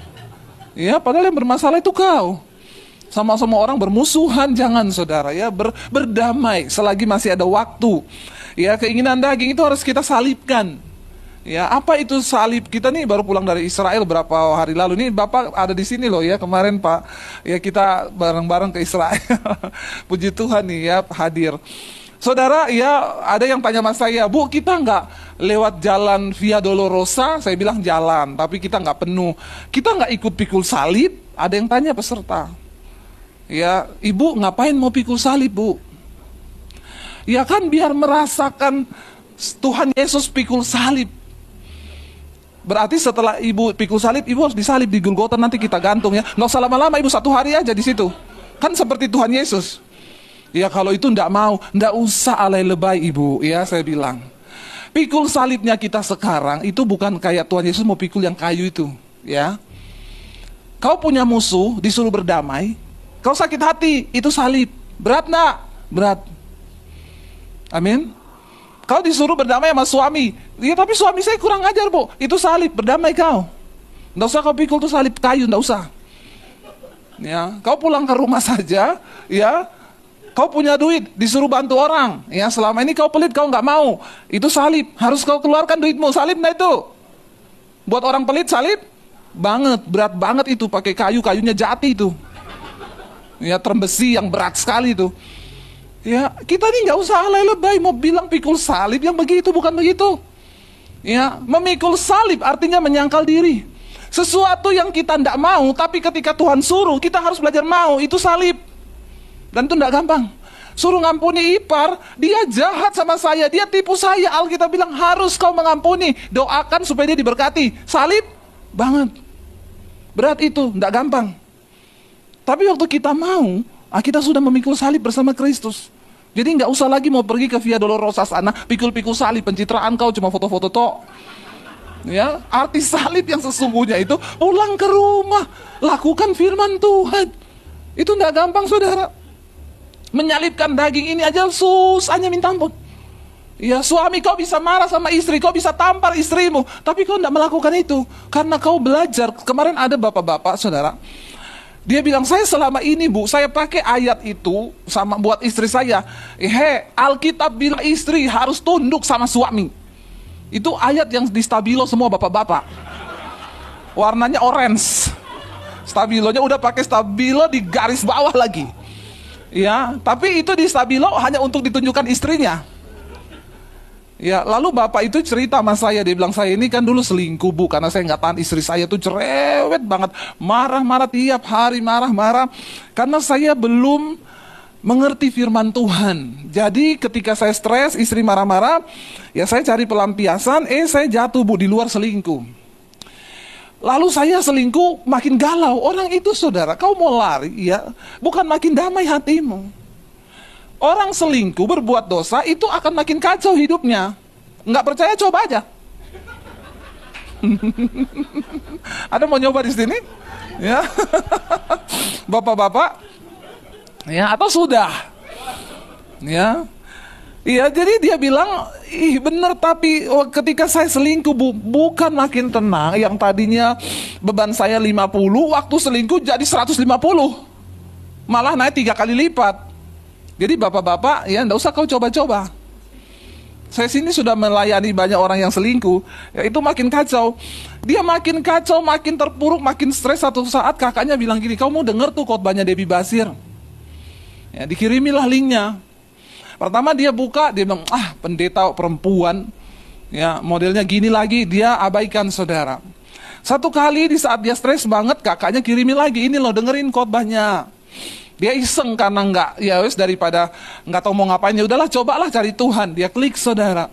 Ya, padahal yang bermasalah itu kau. Sama-sama orang bermusuhan, jangan saudara ya, berdamai selagi masih ada waktu. Ya, keinginan daging itu harus kita salibkan. Ya, apa itu salib? Kita nih baru pulang dari Israel berapa hari lalu. Nih Bapak ada di sini loh ya, kemarin Pak. Ya, kita bareng-bareng ke Israel. Puji Tuhan nih ya, hadir. Saudara, ya ada yang tanya sama saya, Bu, kita nggak lewat jalan Via Dolorosa? Saya bilang jalan, tapi kita nggak penuh. Kita nggak ikut pikul salib? Ada yang tanya peserta. Ya, Ibu ngapain mau pikul salib, Bu? Ya kan biar merasakan Tuhan Yesus pikul salib. Berarti setelah Ibu pikul salib, Ibu harus disalib di Golgota, nanti kita gantung ya. Nggak usah lama-lama, Ibu 1 hari aja di situ. Kan seperti Tuhan Yesus. Ya kalau itu nggak mau, nggak usah alay lebay Ibu, ya saya bilang. Pikul salibnya kita sekarang itu bukan kayak Tuhan Yesus mau pikul yang kayu itu, ya. Kau punya musuh, disuruh berdamai, kau sakit hati, itu salib. Berat nggak? Berat. Amin. Kau disuruh berdamai sama suami, ya tapi suami saya kurang ajar, Bu, itu salib, berdamai kau. Nggak usah kau pikul tuh salib kayu, nggak usah. Ya, kau pulang ke rumah saja, ya. Kau punya duit, disuruh bantu orang, ya selama ini kau pelit, kau nggak mau, itu salib, harus kau keluarkan duitmu, salib nah itu. Buat orang pelit salib banget, berat banget itu, pakai kayu, kayunya jati itu. Ya terembesi yang berat sekali itu. Ya kita nih nggak usah alay lebay mau bilang pikul salib yang begitu, bukan begitu. Ya memikul salib artinya menyangkal diri. Sesuatu yang kita tidak mau, tapi ketika Tuhan suruh kita harus belajar mau, itu salib. Dan itu tidak gampang. Suruh ngampuni ipar, dia jahat sama saya, dia tipu saya. Alkitab bilang harus kau mengampuni, doakan supaya dia diberkati. Salib banget, berat itu, tidak gampang. Tapi waktu kita mau, kita sudah memikul salib bersama Kristus. Jadi nggak usah lagi mau pergi ke Via Dolorosa sana, pikul-pikul salib, pencitraan kau cuma foto-foto tok. Ya, arti salib yang sesungguhnya itu pulang ke rumah, lakukan firman Tuhan. Itu nggak gampang saudara. Menyalibkan daging ini aja susahnya minta ampun. Ya suami kau bisa marah sama istri, kau bisa tampar istrimu, tapi kau tidak melakukan itu karena kau belajar. Kemarin ada bapak-bapak saudara, dia bilang saya selama ini Bu, saya pakai ayat itu sama buat istri saya. Alkitab bilang istri harus tunduk sama suami. Itu ayat yang di stabilo semua bapak-bapak. Warnanya orange. Stabilonya udah pakai stabilo di garis bawah lagi. Ya, tapi itu di stabilo hanya untuk ditunjukkan istrinya. Ya, lalu bapak itu cerita sama saya, dia bilang saya ini kan dulu selingkuh Bu, karena saya nggak tahan istri saya tuh cerewet banget, marah-marah tiap hari, marah-marah, karena saya belum mengerti firman Tuhan. Jadi ketika saya stres, istri marah-marah, ya saya cari pelampiasan, saya jatuh Bu di luar selingkuh. Lalu saya selingkuh makin galau. Orang itu saudara, kau mau lari ya, bukan makin damai hatimu. Orang selingkuh berbuat dosa itu akan makin kacau hidupnya. Nggak percaya coba aja. Ada mau nyoba di sini? Ya. Bapak-bapak. Ya, atau sudah. Ya. Iya, jadi dia bilang, bener, tapi ketika saya selingkuh Bu, bukan makin tenang. Yang tadinya beban saya 50, waktu selingkuh jadi 150. Malah naik 3 kali lipat. Jadi bapak-bapak, ya enggak usah kau coba-coba. Saya sini sudah melayani banyak orang yang selingkuh, ya itu makin kacau. Dia makin kacau, makin terpuruk, makin stres. Satu saat kakaknya bilang gini, kau mau denger tuh khotbahnya Debbie Basir? Ya, dikirimilah linknya. Pertama dia buka, dia bilang, pendeta perempuan, ya modelnya gini lagi, dia abaikan saudara. Satu kali di saat dia stres banget, kakaknya kirimin lagi, ini loh dengerin khotbahnya. Dia iseng karena ya wes daripada nggak tahu mau ngapain, ya udahlah cobalah cari Tuhan. Dia klik saudara.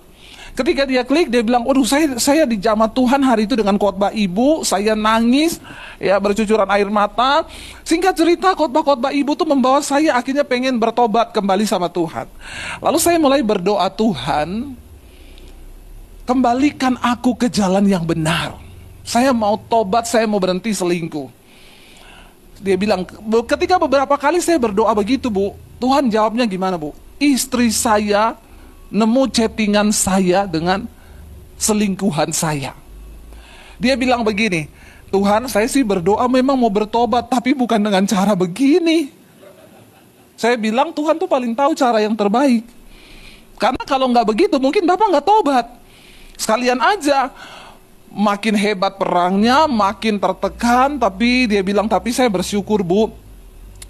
Ketika dia klik, dia bilang, waduh saya dijamah Tuhan hari itu dengan khotbah ibu, saya nangis, ya bercucuran air mata. Singkat cerita, khotbah-khotbah ibu tuh membawa saya akhirnya pengen bertobat kembali sama Tuhan. Lalu saya mulai berdoa, Tuhan, kembalikan aku ke jalan yang benar. Saya mau tobat, saya mau berhenti selingkuh. Dia bilang, ketika beberapa kali saya berdoa begitu Bu, Tuhan jawabnya gimana Bu? Istri saya nemu chattingan saya dengan selingkuhan saya. Dia bilang begini, Tuhan saya sih berdoa memang mau bertobat, tapi bukan dengan cara begini. Saya bilang Tuhan tuh paling tahu cara yang terbaik. Karena kalau nggak begitu mungkin Bapak nggak tobat. Sekalian aja, makin hebat perangnya, makin tertekan, tapi dia bilang, tapi saya bersyukur Bu.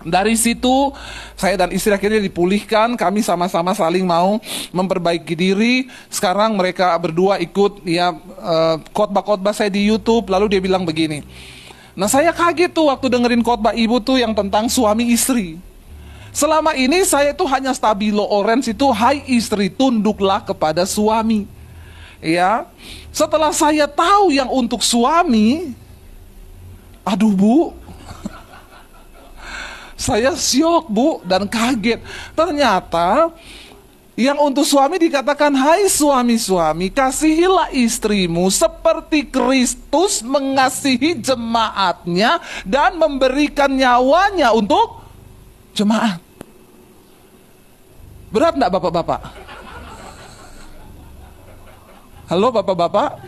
Dari situ saya dan istri akhirnya dipulihkan, kami sama-sama saling mau memperbaiki diri. Sekarang mereka berdua ikut ya khotbah-khotbah saya di YouTube. Lalu dia bilang begini, nah saya kaget tuh waktu dengerin khotbah ibu tuh yang tentang suami istri. Selama ini saya tuh hanya stabilo orange itu, hai istri tunduklah kepada suami. Ya, setelah saya tahu yang untuk suami, aduh Bu, saya syok Bu dan kaget. Ternyata yang untuk suami dikatakan, hai suami-suami, kasihilah istrimu seperti Kristus mengasihi jemaatnya dan memberikan nyawanya untuk jemaat. Berat enggak Bapak-bapak? Halo Bapak-bapak?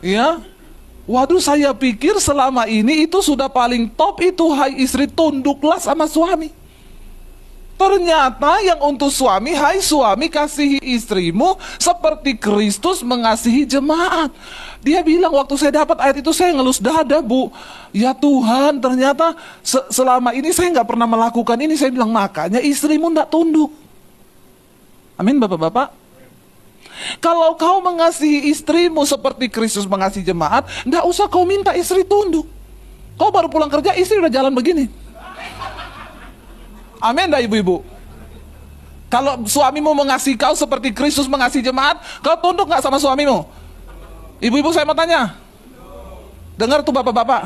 Ya? Waduh, saya pikir selama ini itu sudah paling top itu, hai istri tunduklah sama suami. Ternyata yang untuk suami, hai suami kasihi istrimu seperti Kristus mengasihi jemaat. Dia bilang waktu saya dapat ayat itu saya ngelus dada Bu. Ya Tuhan, ternyata selama ini saya nggak pernah melakukan ini. Saya bilang makanya istrimu nggak tunduk. Amin Bapak-bapak. Kalau kau mengasihi istrimu seperti Kristus mengasihi jemaat, nggak usah kau minta istri tunduk. Kau baru pulang kerja, istri udah jalan begini. Amin dah ibu-ibu. Kalau suamimu mengasihi kau seperti Kristus mengasihi jemaat, kau tunduk nggak sama suamimu? Ibu-ibu saya mau tanya. Dengar tuh bapak-bapak.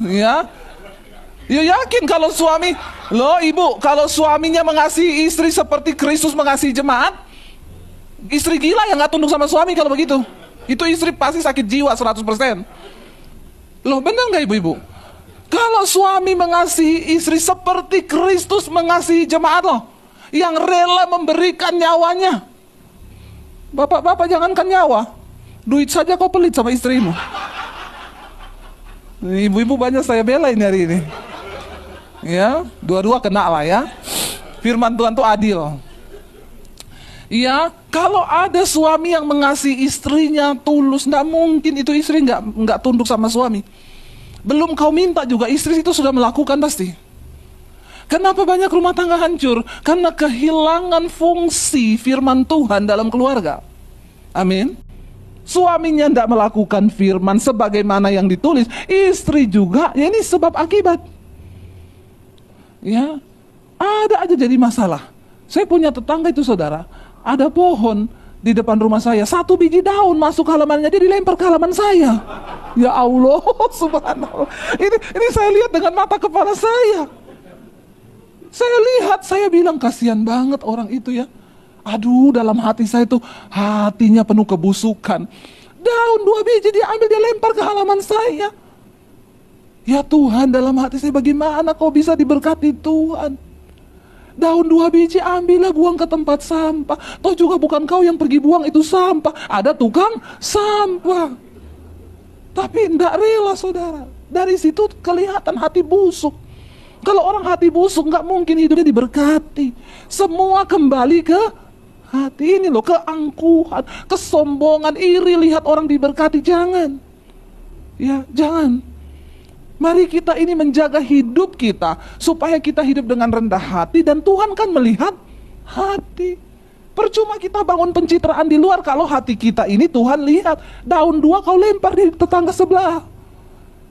Ya. Ya yakin kalau suami, loh ibu, kalau suaminya mengasihi istri seperti Kristus mengasihi jemaat, istri gila yang gak tunduk sama suami kalau begitu. Itu istri pasti sakit jiwa 100%. Loh benar gak ibu-ibu? Kalau suami mengasihi istri seperti Kristus mengasihi jemaat loh, yang rela memberikan nyawanya. Bapak-bapak jangankan nyawa, duit saja kau pelit sama istrimu. Ibu-ibu banyak saya belain hari ini. Ya, dua-dua kena lah ya. Firman Tuhan tuh adil. Ya, kalau ada suami yang mengasihi istrinya tulus, nggak mungkin itu istri nggak tunduk sama suami. Belum kau minta juga istri itu sudah melakukan pasti. Kenapa banyak rumah tangga hancur? Karena kehilangan fungsi firman Tuhan dalam keluarga. Amin. Suaminya tidak melakukan firman sebagaimana yang ditulis, istri juga. Ya ini sebab akibat. Ya, ada aja jadi masalah. Saya punya tetangga itu saudara, ada pohon di depan rumah saya, 1 biji daun masuk halamannya, dia dilempar ke halaman saya. Ya Allah, subhanallah. Ini saya lihat dengan mata kepala saya. Saya lihat, saya bilang kasihan banget orang itu ya. Aduh, dalam hati saya tuh hatinya penuh kebusukan. Daun 2 biji dia ambil, dia lempar ke halaman saya. Ya Tuhan, dalam hati saya, bagaimana kau bisa diberkati Tuhan? Daun 2 biji ambillah, buang ke tempat sampah. Toh juga bukan kau yang pergi buang itu sampah, ada tukang sampah. Tapi tidak rela saudara. Dari situ kelihatan hati busuk. Kalau orang hati busuk nggak mungkin hidupnya diberkati. Semua kembali ke hati ini loh, keangkuhan, kesombongan, iri lihat orang diberkati. Jangan. Ya, jangan. Mari kita ini menjaga hidup kita supaya kita hidup dengan rendah hati, dan Tuhan kan melihat hati. Percuma kita bangun pencitraan di luar kalau hati kita ini Tuhan lihat. Daun 2 kau lempar di tetangga sebelah.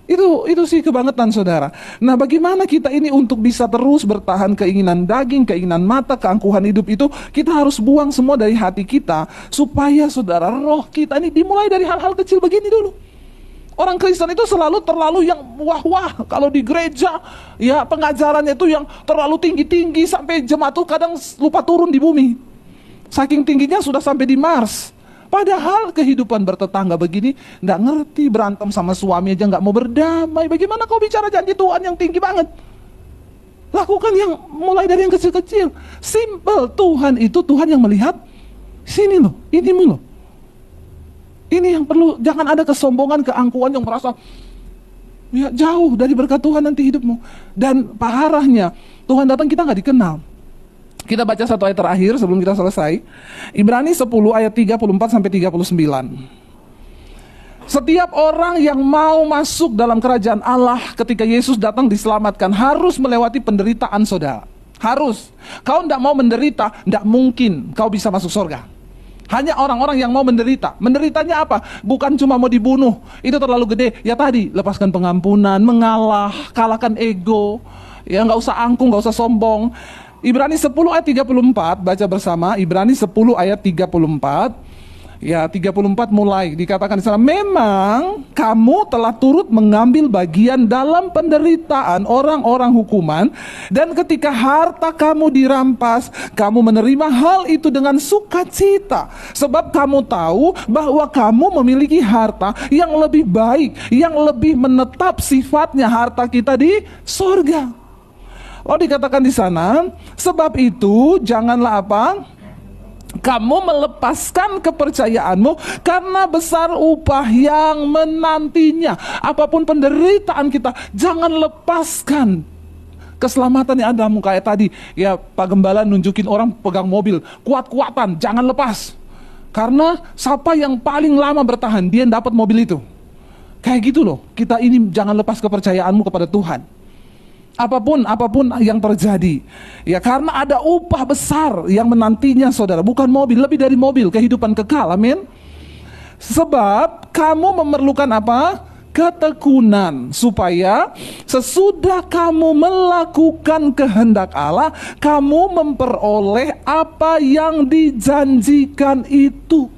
Itu sih kebangetan, saudara. Nah, bagaimana kita ini untuk bisa terus bertahan keinginan daging, keinginan mata, keangkuhan hidup itu, kita harus buang semua dari hati kita, supaya saudara, roh kita ini dimulai dari hal-hal kecil begini dulu. Orang Kristen itu selalu terlalu yang wah-wah. Kalau di gereja, ya pengajarannya itu yang terlalu tinggi-tinggi sampai jemaat tuh kadang lupa turun di bumi. Saking tingginya sudah sampai di Mars. Padahal kehidupan bertetangga begini, nggak ngerti, berantem sama suami aja nggak mau berdamai. Bagaimana kau bicara janji Tuhan yang tinggi banget? Lakukan yang mulai dari yang kecil-kecil. Simple, Tuhan itu Tuhan yang melihat sini loh, inimu loh. Ini yang perlu, jangan ada kesombongan, keangkuhan yang merasa ya jauh dari berkat Tuhan nanti hidupmu. Dan parahnya, Tuhan datang kita nggak dikenal. Kita baca satu ayat terakhir sebelum kita selesai. Ibrani 10 ayat 34 sampai 39. Setiap orang yang mau masuk dalam kerajaan Allah ketika Yesus datang diselamatkan harus melewati penderitaan, saudara. Harus. Kau tidak mau menderita, tidak mungkin kau bisa masuk surga. Hanya orang-orang yang mau menderita. Menderitanya apa? Bukan cuma mau dibunuh, itu terlalu gede. Ya tadi, lepaskan pengampunan, mengalah, kalahkan ego. Ya nggak usah angkuh, nggak usah sombong. Ibrani 10 ayat 34, baca bersama. Ibrani 10 ayat 34. Ya, 34 mulai dikatakan di sana, memang kamu telah turut mengambil bagian dalam penderitaan orang-orang hukuman, dan ketika harta kamu dirampas, kamu menerima hal itu dengan sukacita, sebab kamu tahu bahwa kamu memiliki harta yang lebih baik, yang lebih menetap sifatnya harta kita di sorga. Lalu dikatakan di sana, sebab itu janganlah apa? Kamu melepaskan kepercayaanmu karena besar upah yang menantinya. Apapun penderitaan kita, jangan lepaskan keselamatan yang ada. Kayak tadi, ya Pak Gembala nunjukin orang pegang mobil, kuat-kuatan, jangan lepas. Karena siapa yang paling lama bertahan, dia dapat mobil itu. Kayak gitu loh, kita ini jangan lepas kepercayaanmu kepada Tuhan. Apapun yang terjadi, ya karena ada upah besar yang menantinya, saudara. Bukan mobil, lebih dari mobil, kehidupan kekal, amin. Sebab kamu memerlukan apa? Ketekunan, supaya sesudah kamu melakukan kehendak Allah, kamu memperoleh apa yang dijanjikan itu.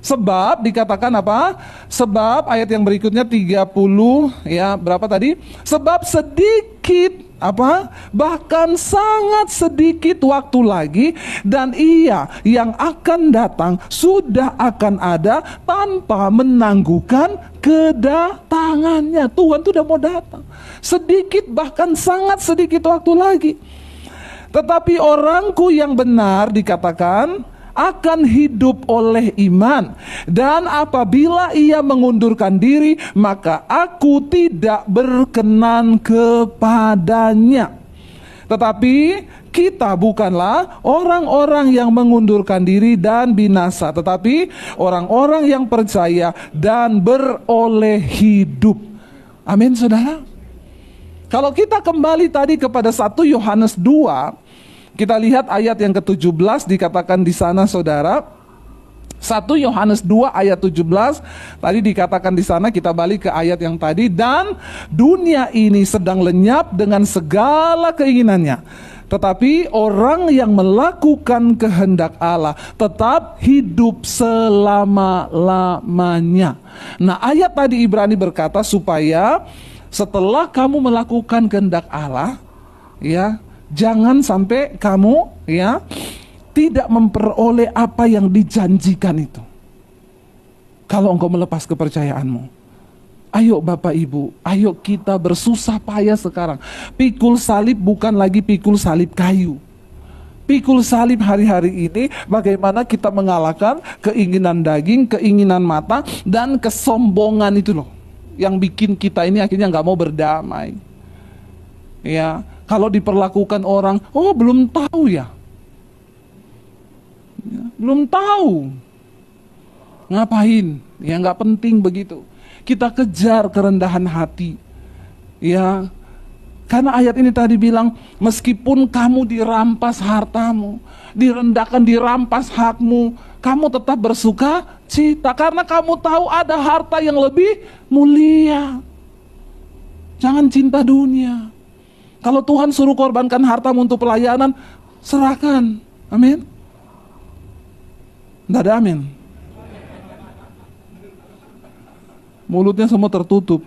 Sebab dikatakan apa? Sebab ayat yang berikutnya 30, ya berapa tadi? Sebab sedikit apa? Bahkan sangat sedikit waktu lagi, dan Ia yang akan datang sudah akan ada tanpa menangguhkan kedatangannya. Tuhan sudah mau datang. Sedikit, bahkan sangat sedikit waktu lagi. Tetapi orangku yang benar, dikatakan, akan hidup oleh iman, dan apabila ia mengundurkan diri, maka aku tidak berkenan kepadanya. Tetapi kita bukanlah orang-orang yang mengundurkan diri dan binasa, tetapi orang-orang yang percaya dan beroleh hidup. Amin, saudara. Kalau kita kembali tadi kepada 1 Yohanes 2, kita lihat ayat yang ke-17 dikatakan di sana, saudara. 1 Yohanes 2 ayat 17 tadi dikatakan di sana, kita balik ke ayat yang tadi, dan dunia ini sedang lenyap dengan segala keinginannya, tetapi orang yang melakukan kehendak Allah tetap hidup selama-lamanya. Nah, ayat tadi Ibrani berkata supaya setelah kamu melakukan kehendak Allah, ya, jangan sampai kamu ya tidak memperoleh apa yang dijanjikan itu. Kalau engkau melepas kepercayaanmu. Ayo Bapak Ibu, ayo kita bersusah payah sekarang. Pikul salib bukan lagi pikul salib kayu. Pikul salib hari-hari ini bagaimana kita mengalahkan keinginan daging, keinginan mata, dan kesombongan itu loh, yang bikin kita ini akhirnya gak mau berdamai. Ya, kalau diperlakukan orang, oh belum tahu ya, belum tahu, ngapain? Ya nggak penting begitu. Kita kejar kerendahan hati, ya Karena ayat ini tadi bilang, meskipun kamu dirampas hartamu, direndahkan, dirampas hakmu, kamu tetap bersuka cita. Karena kamu tahu ada harta yang lebih mulia. Jangan cinta dunia. Kalau Tuhan suruh korbankan hartamu untuk pelayanan, serahkan. Amin. Tidak ada amin. Mulutnya semua tertutup.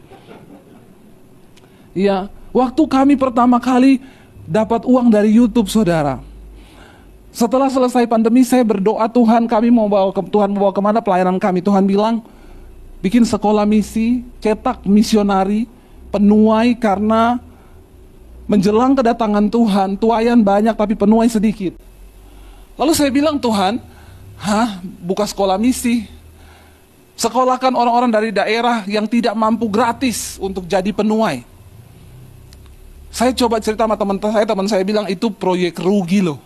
Iya. Waktu kami pertama kali dapat uang dari YouTube, saudara. Setelah selesai pandemi, saya berdoa, Tuhan kami Tuhan mau bawa kemana pelayanan kami. Tuhan bilang, bikin sekolah misi, cetak misionari, penuai, karena menjelang kedatangan Tuhan, tuaian banyak tapi penuai sedikit. Lalu saya bilang, Tuhan, buka sekolah misi. Sekolahkan orang-orang dari daerah yang tidak mampu gratis untuk jadi penuai. Saya coba cerita sama teman saya bilang itu proyek rugi loh.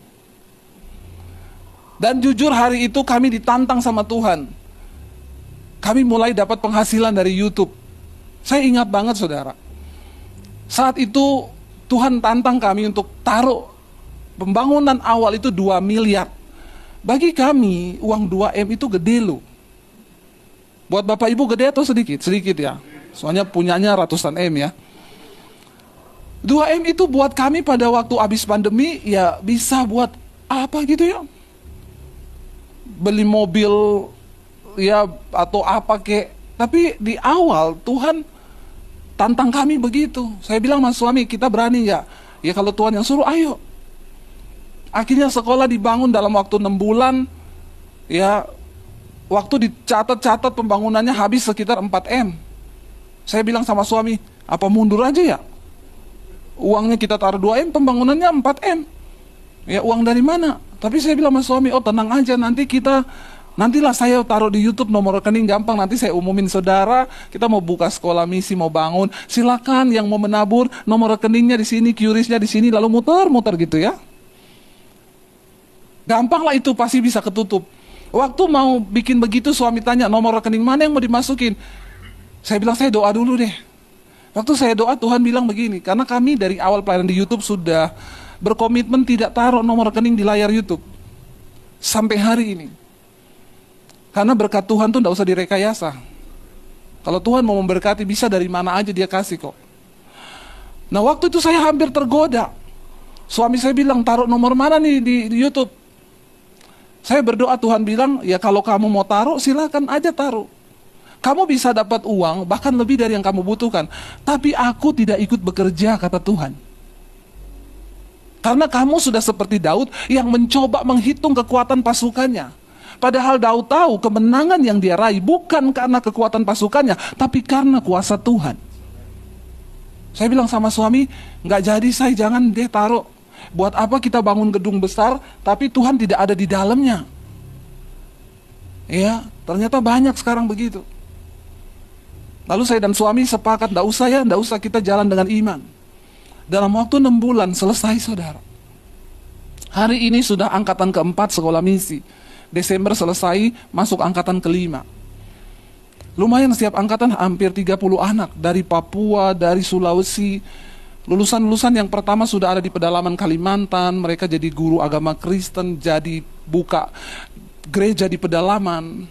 Dan jujur hari itu kami ditantang sama Tuhan. Kami mulai dapat penghasilan dari YouTube. Saya ingat banget, saudara. Saat itu Tuhan tantang kami untuk taruh pembangunan awal itu 2 miliar. Bagi kami uang 2M itu gede loh. Buat Bapak Ibu gede atau sedikit? Sedikit ya. Soalnya punyanya ratusan M ya. 2M itu buat kami pada waktu habis pandemi ya bisa buat apa gitu ya. Beli mobil ya atau apa kek. Tapi di awal Tuhan tantang kami begitu. Saya bilang sama suami, kita berani ya? Ya kalau Tuhan yang suruh, ayo. Akhirnya sekolah dibangun dalam waktu 6 bulan. Ya, waktu dicatat-catat pembangunannya habis sekitar 4M. Saya bilang sama suami, apa mundur aja ya? Uangnya kita taruh 2M, pembangunannya 4M. Ya uang dari mana? Tapi saya bilang sama suami, oh tenang aja, nantilah saya taruh di YouTube nomor rekening gampang, nanti saya umumin saudara, kita mau buka sekolah misi, mau bangun, silakan yang mau menabur, nomor rekeningnya di sini, QRIS-nya di sini, lalu muter-muter gitu ya. Gampang lah itu, pasti bisa ketutup. Waktu mau bikin begitu, suami tanya, nomor rekening mana yang mau dimasukin? Saya bilang, saya doa dulu deh. Waktu saya doa, Tuhan bilang begini, karena kami dari awal pelayanan di YouTube sudah berkomitmen tidak taruh nomor rekening di layar YouTube. Sampai hari ini. Karena berkat Tuhan tuh tidak usah direkayasa. Kalau Tuhan mau memberkati, bisa dari mana aja dia kasih kok. Nah waktu itu saya hampir tergoda. Suami saya bilang, taruh nomor mana nih di YouTube? Saya berdoa, Tuhan bilang, ya kalau kamu mau taruh, silakan aja taruh. Kamu bisa dapat uang, bahkan lebih dari yang kamu butuhkan. Tapi aku tidak ikut bekerja, kata Tuhan. Karena kamu sudah seperti Daud yang mencoba menghitung kekuatan pasukannya. Padahal Daud tahu kemenangan yang dia raih bukan karena kekuatan pasukannya, tapi karena kuasa Tuhan. Saya bilang sama suami, nggak jadi, saya jangan deh taruh. Buat apa kita bangun gedung besar, tapi Tuhan tidak ada di dalamnya. Ya, ternyata banyak sekarang begitu. Lalu saya dan suami sepakat, nggak usah kita jalan dengan iman. Dalam waktu 6 bulan selesai, saudara. Hari ini sudah angkatan keempat sekolah misi. Desember selesai, masuk angkatan kelima. Lumayan setiap angkatan hampir 30 anak. Dari Papua, dari Sulawesi. Lulusan-lulusan yang pertama sudah ada di pedalaman Kalimantan. Mereka jadi guru agama Kristen, jadi buka gereja di pedalaman.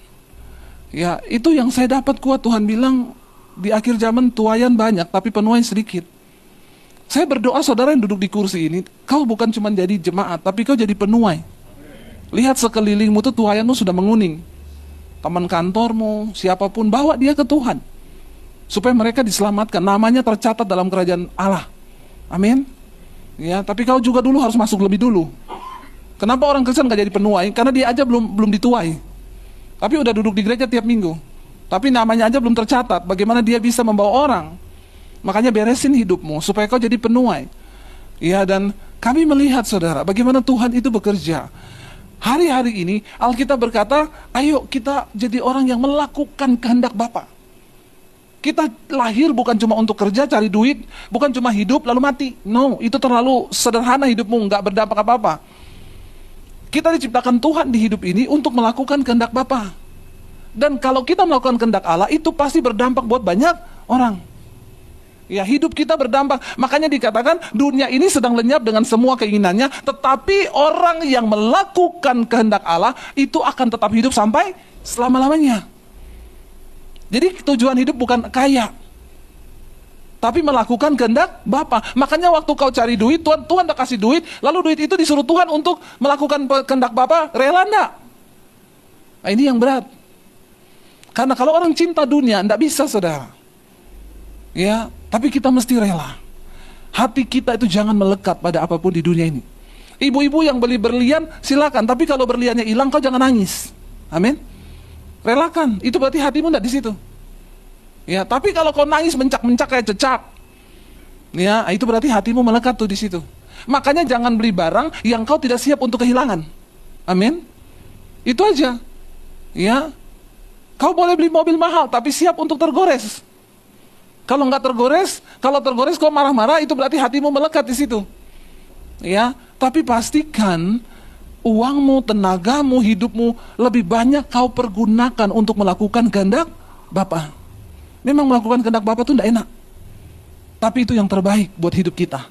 Ya, itu yang saya dapat kuat. Tuhan bilang, di akhir zaman tuaian banyak, tapi penuai sedikit. Saya berdoa saudara yang duduk di kursi ini, kau bukan cuma jadi jemaat, tapi kau jadi penuai. Lihat sekelilingmu tuh tuaianmu sudah menguning. Teman kantormu, siapapun, bawa dia ke Tuhan. Supaya mereka diselamatkan, namanya tercatat dalam kerajaan Allah. Amin. Ya, tapi kau juga dulu harus masuk lebih dulu. Kenapa orang Kristen gak jadi penuai? Karena dia aja belum dituai. Tapi udah duduk di gereja tiap minggu. Tapi namanya aja belum tercatat. Bagaimana dia bisa membawa orang? Makanya beresin hidupmu supaya kau jadi penuai. Ya, dan kami melihat saudara bagaimana Tuhan itu bekerja. Hari-hari ini Alkitab berkata, ayo kita jadi orang yang melakukan kehendak Bapa. Kita lahir bukan cuma untuk kerja, cari duit, bukan cuma hidup lalu mati. No, itu terlalu sederhana hidupmu, nggak berdampak apa-apa. Kita diciptakan Tuhan di hidup ini untuk melakukan kehendak Bapa. Dan kalau kita melakukan kehendak Allah, itu pasti berdampak buat banyak orang. Ya, hidup kita berdampak. Makanya dikatakan dunia ini sedang lenyap dengan semua keinginannya, tetapi orang yang melakukan kehendak Allah itu akan tetap hidup sampai selama-lamanya. Jadi tujuan hidup bukan kaya, tapi melakukan kehendak Bapa. Makanya waktu kau cari duit, Tuhan udah kasih duit, lalu duit itu disuruh Tuhan untuk melakukan kehendak Bapa, rela enggak? Nah, ini yang berat. Karena kalau orang cinta dunia, enggak bisa, saudara. Ya, tapi kita mesti rela. Hati kita itu jangan melekat pada apapun di dunia ini. Ibu-ibu yang beli berlian, silakan. Tapi kalau berliannya hilang, kau jangan nangis. Amin. Relakan. Itu berarti hatimu enggak di situ. Ya, tapi kalau kau nangis mencak-mencak kayak cecak, ya, itu berarti hatimu melekat tuh di situ. Makanya jangan beli barang yang kau tidak siap untuk kehilangan. Amin. Itu aja. Ya. Kau boleh beli mobil mahal, tapi siap untuk tergores. Kalau nggak tergores, kalau tergores kau marah-marah, itu berarti hatimu melekat di situ. Ya, tapi pastikan uangmu, tenagamu, hidupmu lebih banyak kau pergunakan untuk melakukan kehendak Bapa. Memang melakukan kehendak Bapa itu tidak enak, tapi itu yang terbaik buat hidup kita.